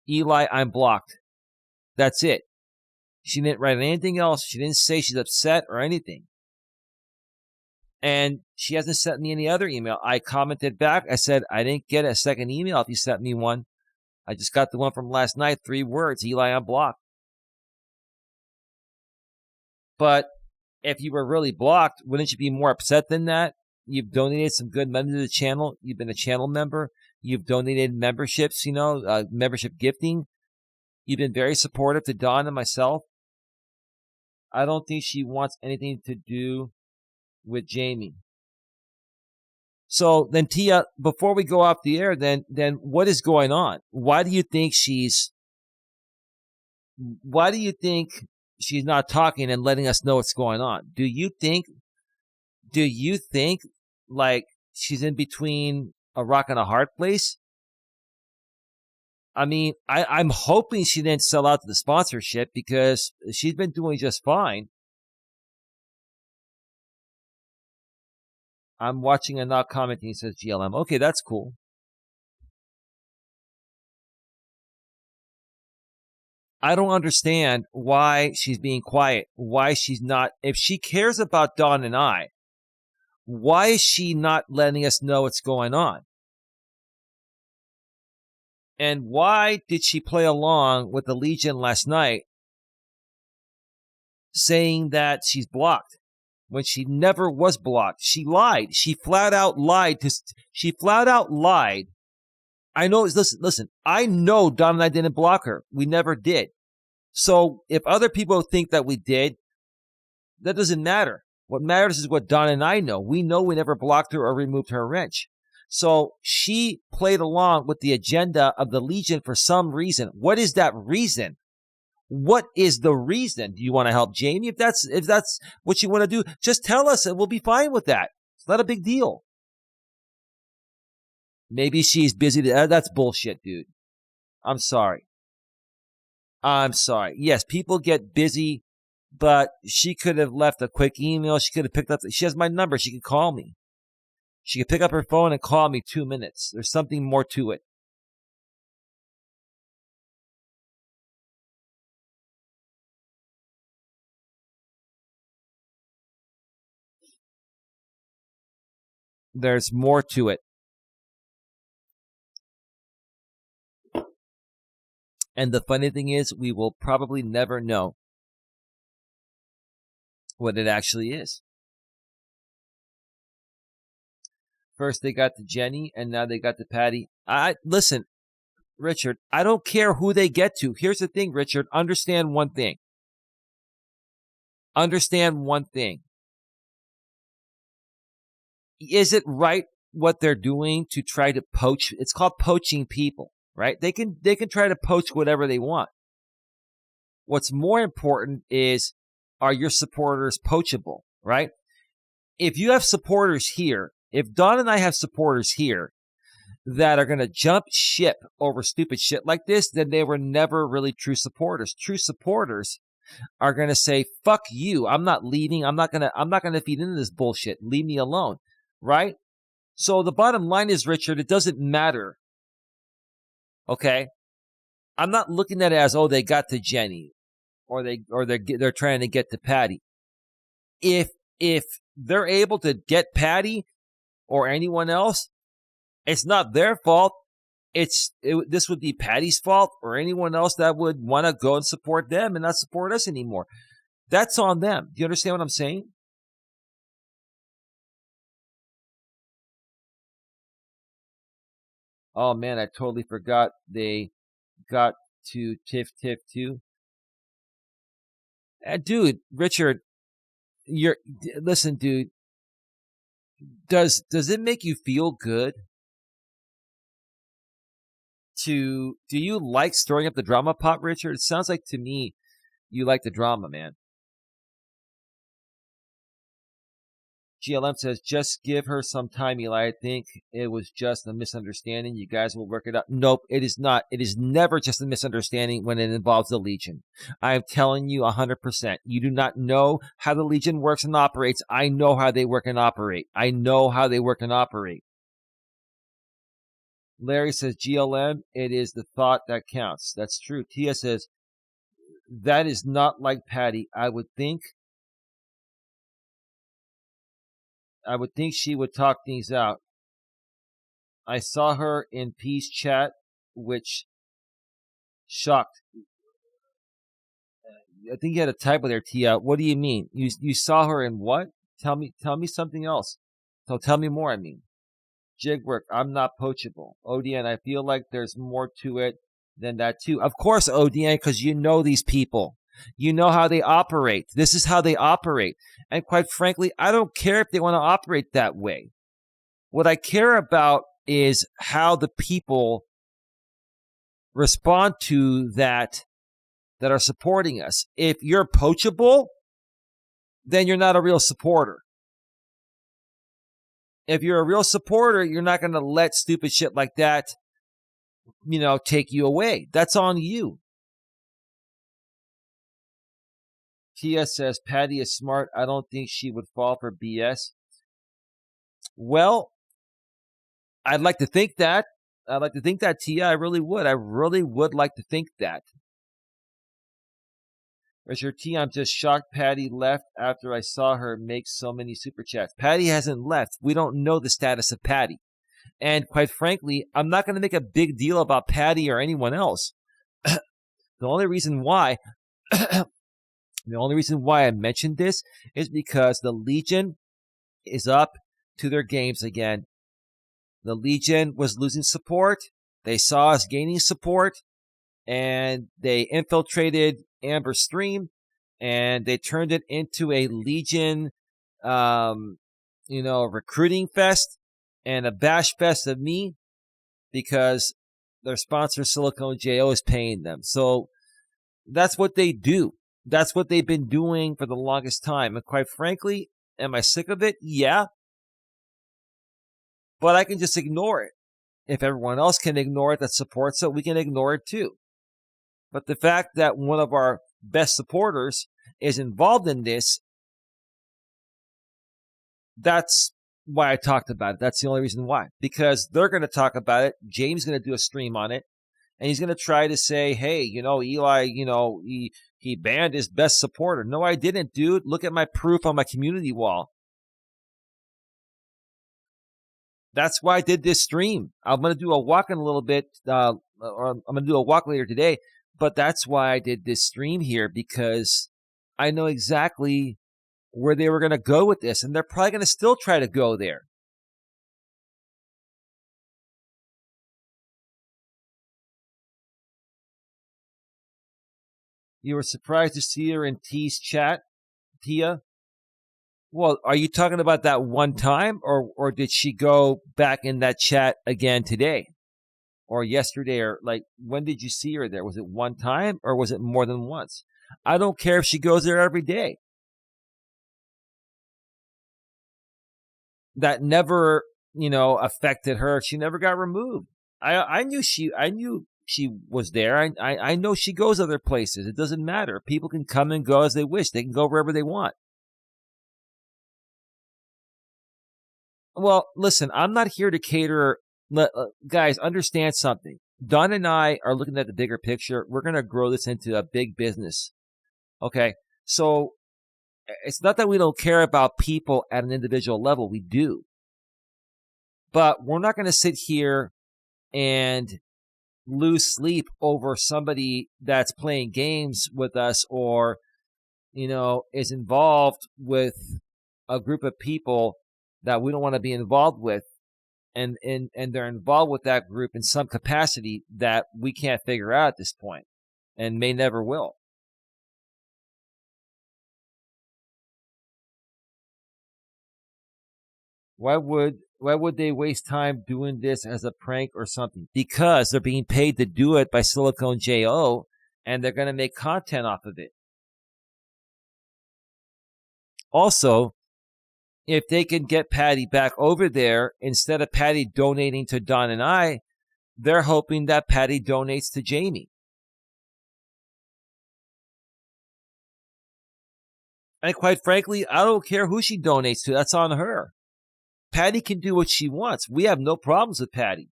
Eli, I'm blocked. That's it. She didn't write anything else. She didn't say she's upset or anything. And she hasn't sent me any other email. I commented back. I said, I didn't get a second email if you sent me one. I just got the one from last night, 3 words, Eli, I'm blocked. But if you were really blocked, wouldn't you be more upset than that? You've donated some good money to the channel. You've been a channel member. You've donated memberships, membership gifting. You've been very supportive to Dawn and myself. I don't think she wants anything to do with Jamie. So then, Tia, before we go off the air, then what is going on? Why do you think she's not talking and letting us know what's going on? Do you think like she's in between a rock and a hard place? I mean, I'm hoping she didn't sell out to the sponsorship because she's been doing just fine. I'm watching and not commenting, says GLM. Okay, that's cool. I don't understand why she's being quiet, why she's not. If she cares about Dawn and I, why is she not letting us know what's going on? And why did she play along with the Legion last night saying that she's blocked when she never was blocked? She lied. She flat out lied. I know, listen, I know Don and I didn't block her. We never did. So if other people think that we did, that doesn't matter. What matters is what Don and I know. We know we never blocked her or removed her wrench. So she played along with the agenda of the Legion for some reason. What is that reason? What is the reason? Do you want to help Jamie? If that's what you want to do, just tell us and we'll be fine with that. It's not a big deal. Maybe she's busy. That's bullshit, dude. I'm sorry. Yes, people get busy, but she could have left a quick email. She could have picked up. She has my number. She could call me. She could pick up her phone and call me 2 minutes. There's something more to it. There's more to it. And the funny thing is, we will probably never know what it actually is. First they got to Jenny, and now they got to Patti. Listen, Richard, I don't care who they get to. Here's the thing, Richard. Understand one thing. Is it right what they're doing to try to poach? It's called poaching people, right? They can try to poach whatever they want. What's more important is, are your supporters poachable, right? If you have supporters here, if Don and I have supporters here that are going to jump ship over stupid shit like this, then they were never really true supporters. True supporters are going to say, fuck you. I'm not leaving. I'm not going to feed into this bullshit. Leave me alone. Right? So the bottom line is, Richard, it doesn't matter. Okay? I'm not looking at it as, oh, they got to Jenny or they're trying to get to Patti. If they're able to get Patti or anyone else, it's not their fault. This would be Patti's fault or anyone else that would want to go and support them and not support us anymore. That's on them. Do you understand what I'm saying? Oh man, I totally forgot they got to Tiff too. Dude, Richard, listen, dude. Does it make you feel good do you like stirring up the drama pot, Richard? It sounds like to me you like the drama, man. GLM says, just give her some time, Eli. I think it was just a misunderstanding. You guys will work it out. Nope, it is not. It is never just a misunderstanding when it involves the Legion. I am telling you 100%. You do not know how the Legion works and operates. I know how they work and operate. Larry says, GLM, it is the thought that counts. That's true. Tia says, that is not like Patti. I would think she would talk things out. I saw her in Peace Chat, which shocked. I think you had a typo there, Tia. What do you mean? You saw her in what? Tell me something else. So tell me more, I mean. Jigwork, I'm not poachable. ODN, I feel like there's more to it than that too. Of course, ODN, because you know these people. You know how they operate. This is how they operate. And quite frankly, I don't care if they want to operate that way. What I care about is how the people respond to that are supporting us. If you're poachable, then you're not a real supporter. If you're a real supporter, you're not going to let stupid shit like that, take you away. That's on you. Tia says, Patti is smart. I don't think she would fall for BS. Well, I'd like to think that. Tia. I really would. I really would like to think that. Richard T, I'm just shocked Patti left after I saw her make so many super chats. Patti hasn't left. We don't know the status of Patti. And quite frankly, I'm not going to make a big deal about Patti or anyone else. The only reason why I mentioned this is because the Legion is up to their games again. The Legion was losing support. They saw us gaining support, and they infiltrated Amber's stream, and they turned it into a Legion, recruiting fest and a bash fest of me because their sponsor Silicone JO is paying them. So that's what they do. That's what they've been doing for the longest time. And quite frankly, am I sick of it? Yeah. But I can just ignore it. If everyone else can ignore it that supports it, we can ignore it too. But the fact that one of our best supporters is involved in this, that's why I talked about it. That's the only reason why. Because they're going to talk about it. James is going to do a stream on it. And he's going to try to say, hey, Eli, he banned his best supporter. No, I didn't, dude. Look at my proof on my community wall. That's why I did this stream. I'm going to do a walk in a little bit, or I'm going to do a walk later today. But that's why I did this stream here, because I know exactly where they were going to go with this, and they're probably going to still try to go there. You were surprised to see her in T's chat, Tia? Well, are you talking about that one time, or did she go back in that chat again today or yesterday, or like when did you see her there? Was it one time or was it more than once? I don't care if she goes there every day. That never, affected her. She never got removed. I knew she was there. I know she goes other places. It doesn't matter. People can come and go as they wish. They can go wherever they want. Well, listen, I'm not here to cater. Guys, understand something. Don and I are looking at the bigger picture. We're going to grow this into a big business. Okay. So it's not that we don't care about people at an individual level. We do. But we're not going to sit here and lose sleep over somebody that's playing games with us, or, is involved with a group of people that we don't want to be involved with. And they're involved with that group in some capacity that we can't figure out at this point and may never will. Why would they waste time doing this as a prank or something? Because they're being paid to do it by Silicone JO, and they're going to make content off of it. Also, if they can get Patti back over there, instead of Patti donating to Don and I, they're hoping that Patti donates to Jamie. And quite frankly, I don't care who she donates to. That's on her. Patti can do what she wants. We have no problems with Patti.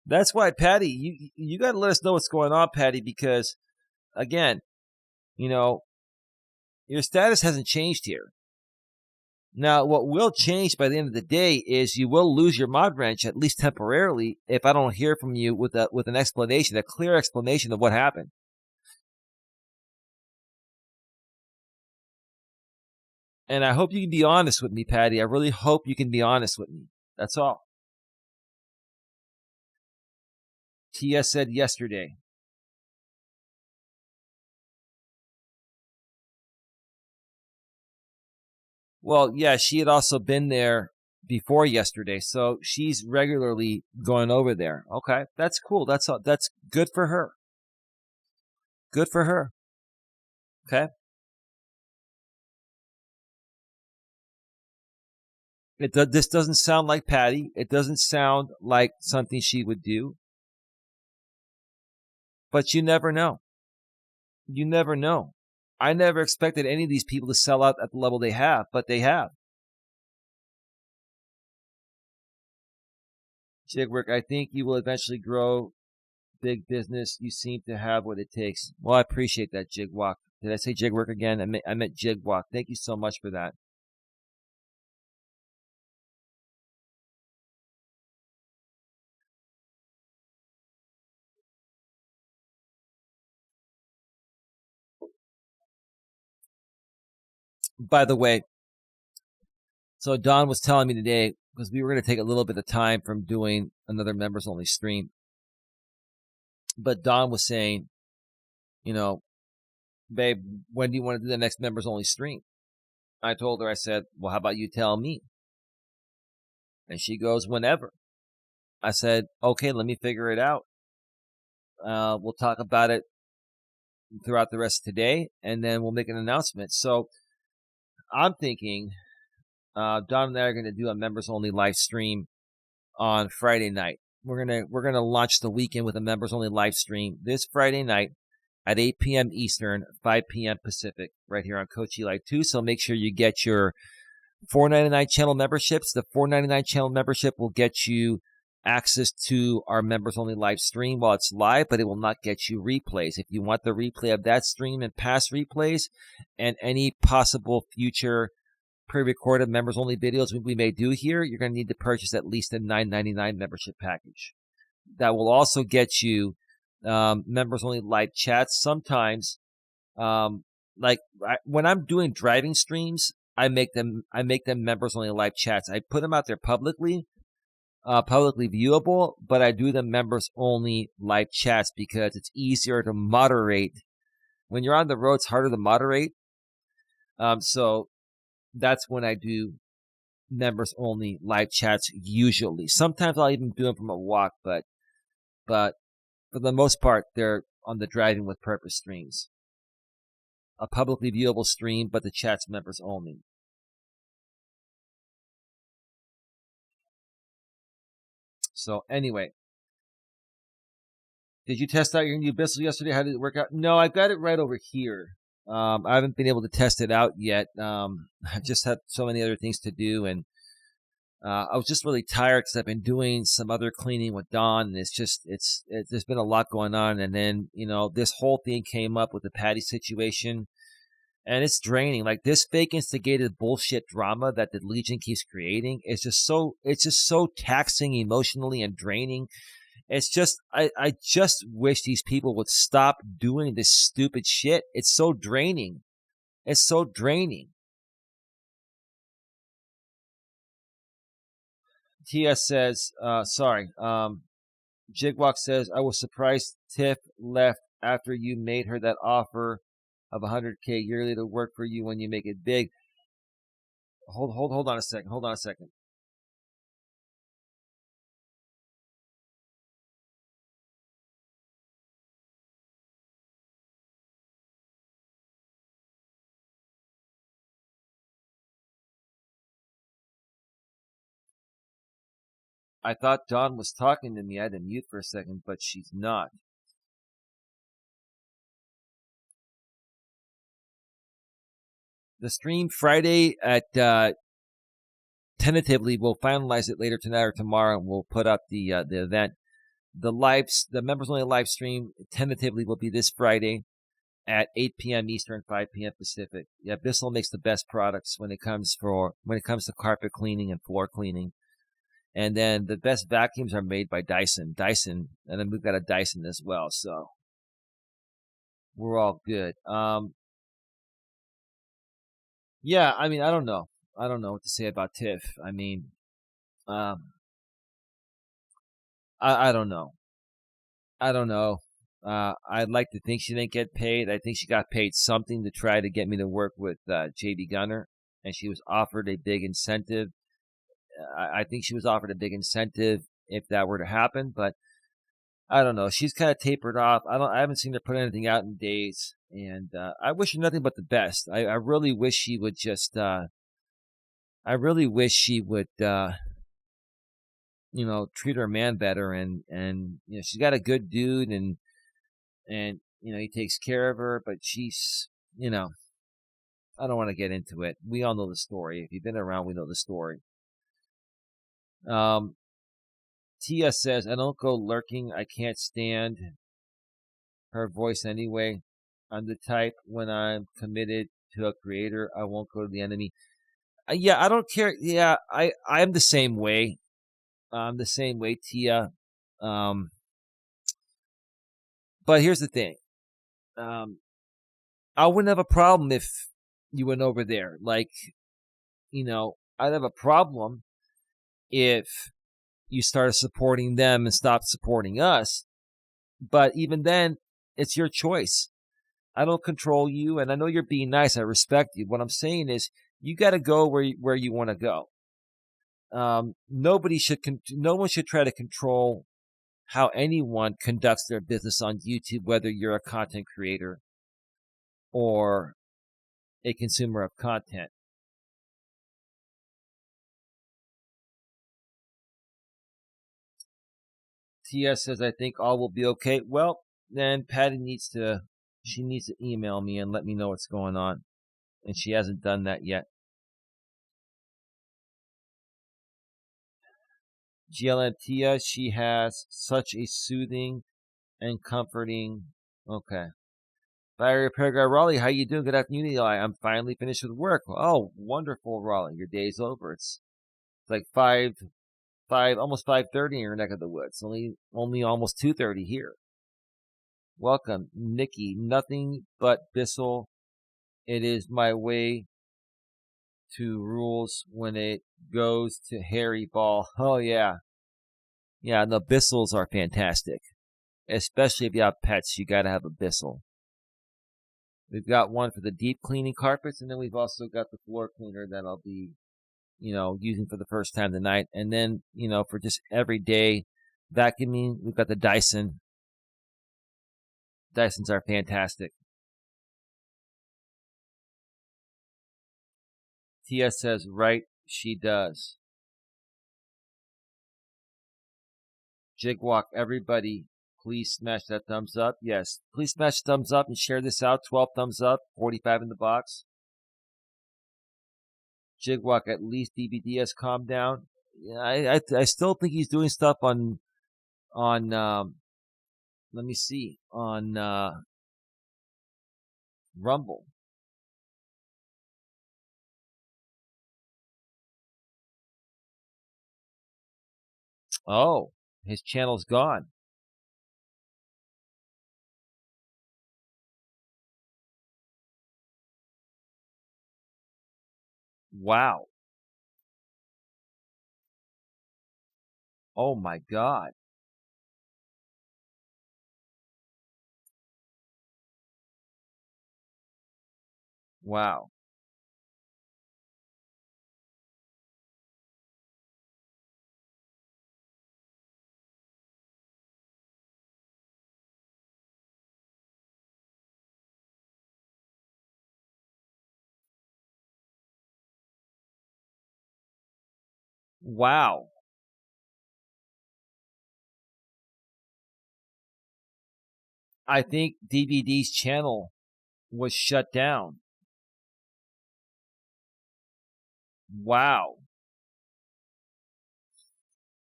That's why, Patti, you got to let us know what's going on, Patti, because, again, your status hasn't changed here. Now, what will change by the end of the day is you will lose your mod wrench, at least temporarily, if I don't hear from you with an explanation, a clear explanation of what happened. And I hope you can be honest with me, Patti. I really hope you can be honest with me. That's all. Tia said yesterday. Well, yeah, she had also been there before yesterday, so she's regularly going over there. Okay, that's cool. That's good for her. Good for her. Okay. This doesn't sound like Patti. It doesn't sound like something she would do. But you never know. You never know. I never expected any of these people to sell out at the level they have, but they have. Jigwork, I think you will eventually grow big business. You seem to have what it takes. Well, I appreciate that, Jigwalk. Did I say Jigwork again? I meant Jigwalk. Thank you so much for that. By the way, so Don was telling me today, because we were going to take a little bit of time from doing another members only stream. But Don was saying, babe, when do you want to do the next members only stream? I told her, I said, well, how about you tell me? And she goes, whenever. I said, okay, let me figure it out. We'll talk about it throughout the rest of today, and then we'll make an announcement. So I'm thinking Don and I are going to do a members only live stream on Friday night. We're gonna launch the weekend with a members only live stream this Friday night at 8 p.m. Eastern, 5 p.m. Pacific, right here on Coach Eli 2. So make sure you get your $4.99 channel memberships. The $4.99 channel membership will get you access to our members only live stream while it's live, but it will not get you replays. If you want the replay of that stream and past replays and any possible future pre-recorded members-only videos we may do here, you're going to need to purchase at least a $9.99 membership package. That will also get you members-only live chats. Sometimes, when I'm doing driving streams, I make them members-only live chats. I put them out there publicly viewable, but I do them members-only live chats because it's easier to moderate. When you're on the road, it's harder to moderate. So that's when I do members-only live chats usually. Sometimes I'll even do them from a walk, but for the most part, they're on the Driving with Purpose streams. A publicly viewable stream, but the chat's members only. So anyway, did you test out your new Bissell yesterday? How did it work out? No, I've got it right over here. I haven't been able to test it out yet. I've just had so many other things to do, and I was just really tired because I've been doing some other cleaning with Dawn, and there's been a lot going on. And then, this whole thing came up with the Patti situation, and it's draining. Like, this fake instigated bullshit drama that the Legion keeps creating is just so taxing emotionally and draining. It's just, I just wish these people would stop doing this stupid shit. It's so draining. It's so draining. TS says, Jigwalk says, I was surprised Tiff left after you made her that offer of $100K yearly to work for you when you make it big. Hold on a second. I thought Dawn was talking to me. I had to mute for a second, but she's not. The stream Friday at tentatively, we'll finalize it later tonight or tomorrow, and we'll put up the event. The members only live stream tentatively will be this Friday at 8 p.m. Eastern, 5 p.m. Pacific. Yeah, Bissell makes the best products when it comes to carpet cleaning and floor cleaning. And then the best vacuums are made by Dyson, and then we've got a Dyson as well, so we're all good. Yeah, I mean, I don't know what to say about Tiff. I mean, I don't know. I'd like to think she didn't get paid. I think she got paid something to try to get me to work with JB Gunner, and she was offered a big incentive. I think she was offered a big incentive if that were to happen, but I don't know. She's kind of tapered off. I haven't seen her put anything out in days, and I wish her nothing but the best. I really wish she would just. I really wish she would. Treat her man better, and she's got a good dude, and he takes care of her, but she's I don't want to get into it. We all know the story. If you've been around, we know the story. Tia says, I don't go lurking. I can't stand her voice anyway. I'm the type, when I'm committed to a creator, I won't go to the enemy. Yeah, I don't care. Yeah, I'm the same way. I'm the same way, Tia. But here's the thing. I wouldn't have a problem if you went over there. Like, I'd have a problem if you started supporting them and stopped supporting us. But even then, it's your choice. I don't control you, and I know you're being nice. I respect you. What I'm saying is, you got to go where you want to go. No one should try to control how anyone conducts their business on YouTube, whether you're a content creator or a consumer of content. TS says, I think all will be okay. Well, then Patti needs to email me and let me know what's going on. And she hasn't done that yet. GLM Tia, she has such a soothing and comforting. Okay. Fire Repair Guy Raleigh, how you doing? Good afternoon, Eli. I'm finally finished with work. Oh, wonderful, Raleigh. Your day's over. It's like almost 5:30 in your neck of the woods. Only almost 2:30 here. Welcome, Nikki. Nothing but Bissell. It is my way to rules when it goes to Harry Ball. Oh yeah. Yeah, the Bissells are fantastic. Especially if you have pets, you gotta have a Bissell. We've got one for the deep cleaning carpets, and then we've also got the floor cleaner that I'll be, using for the first time tonight. And then, for just everyday vacuuming, we've got the Dyson. Dysons are fantastic. Tia says, right, she does. Jigwalk, everybody, please smash that thumbs up. Yes, please smash the thumbs up and share this out. 12 thumbs up, 45 in the box. Jigwalk, at least DVD has calmed down. Yeah, I still think he's doing stuff on let me see, on Rumble. Oh, his channel's gone. Wow. Oh my God. Wow. Wow. I think DVD's channel was shut down. Wow.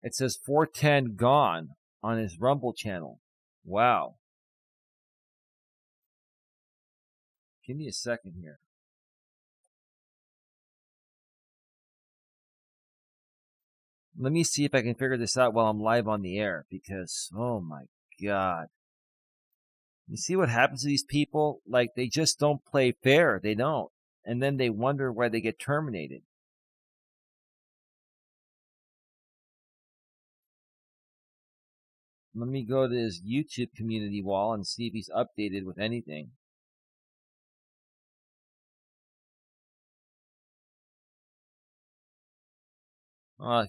It says 410 gone on his Rumble channel. Wow. Give me a second here. Let me see if I can figure this out while I'm live on the air, because, oh my God. You see what happens to these people? Like, they just don't play fair. They don't. And then they wonder why they get terminated. Let me go to his YouTube community wall and see if he's updated with anything.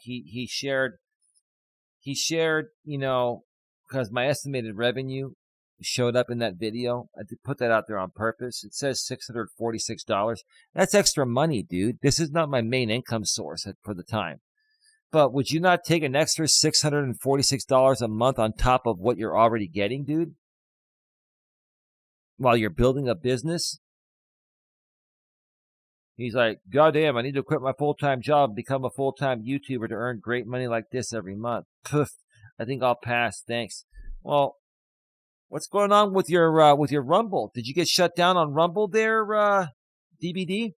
He shared, because my estimated revenue showed up in that video. I did put that out there on purpose. It says $646. That's extra money, dude. This is not my main income source for the time. But would you not take an extra $646 a month on top of what you're already getting, dude? While you're building a business? He's like, God damn, I need to quit my full-time job and become a full-time YouTuber to earn great money like this every month. Poof, I think I'll pass. Thanks. Well, what's going on with your Rumble? Did you get shut down on Rumble there, DVD?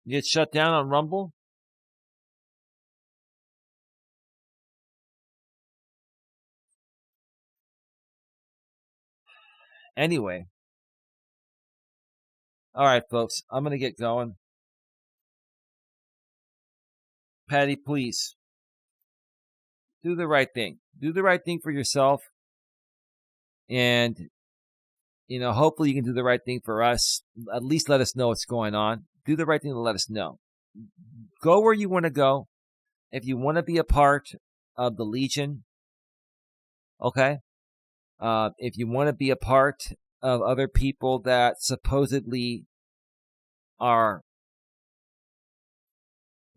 You get shut down on Rumble? Anyway. All right, folks. I'm going to get going. Patti, please. Do the right thing. Do the right thing for yourself. And, hopefully you can do the right thing for us. At least let us know what's going on. Do the right thing to let us know. Go where you want to go. If you want to be a part of the Legion, okay? If you want to be a part of other people that supposedly are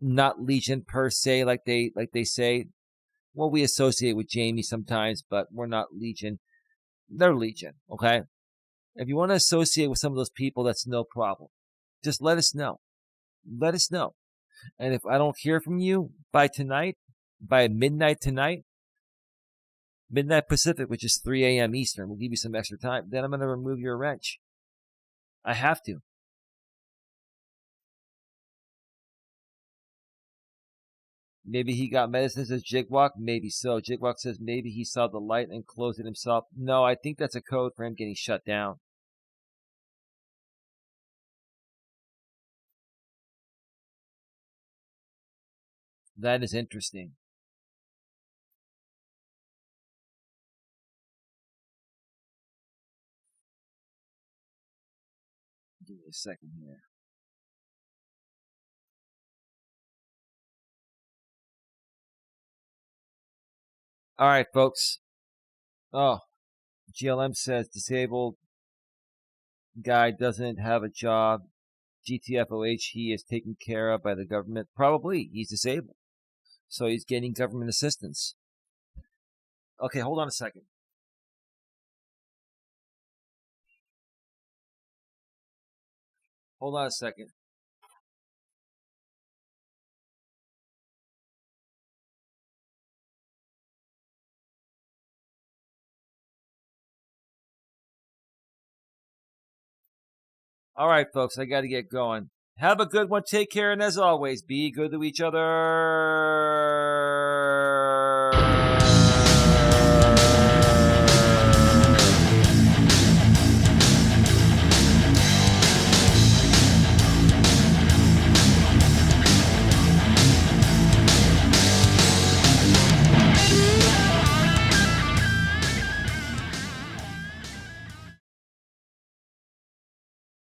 not Legion per se, like they say. Well, we associate with Jamie sometimes, but we're not Legion. They're Legion, okay? If you want to associate with some of those people, that's no problem. Just let us know. Let us know. And if I don't hear from you by tonight, by midnight tonight, midnight Pacific, which is 3 a.m. Eastern. We'll give you some extra time. Then I'm going to remove your wrench. I have to. Maybe he got medicine, says Jigwalk. Maybe so. Jigwalk says maybe he saw the light and closed it himself. No, I think that's a code for him getting shut down. That is interesting. Give me a second here. All right, folks. Oh, GLM says disabled guy doesn't have a job. GTFOH, he is taken care of by the government. Probably. He's disabled. So he's getting government assistance. Okay, hold on a second. Hold on a second. All right, folks, I got to get going. Have a good one. Take care. And as always, be good to each other.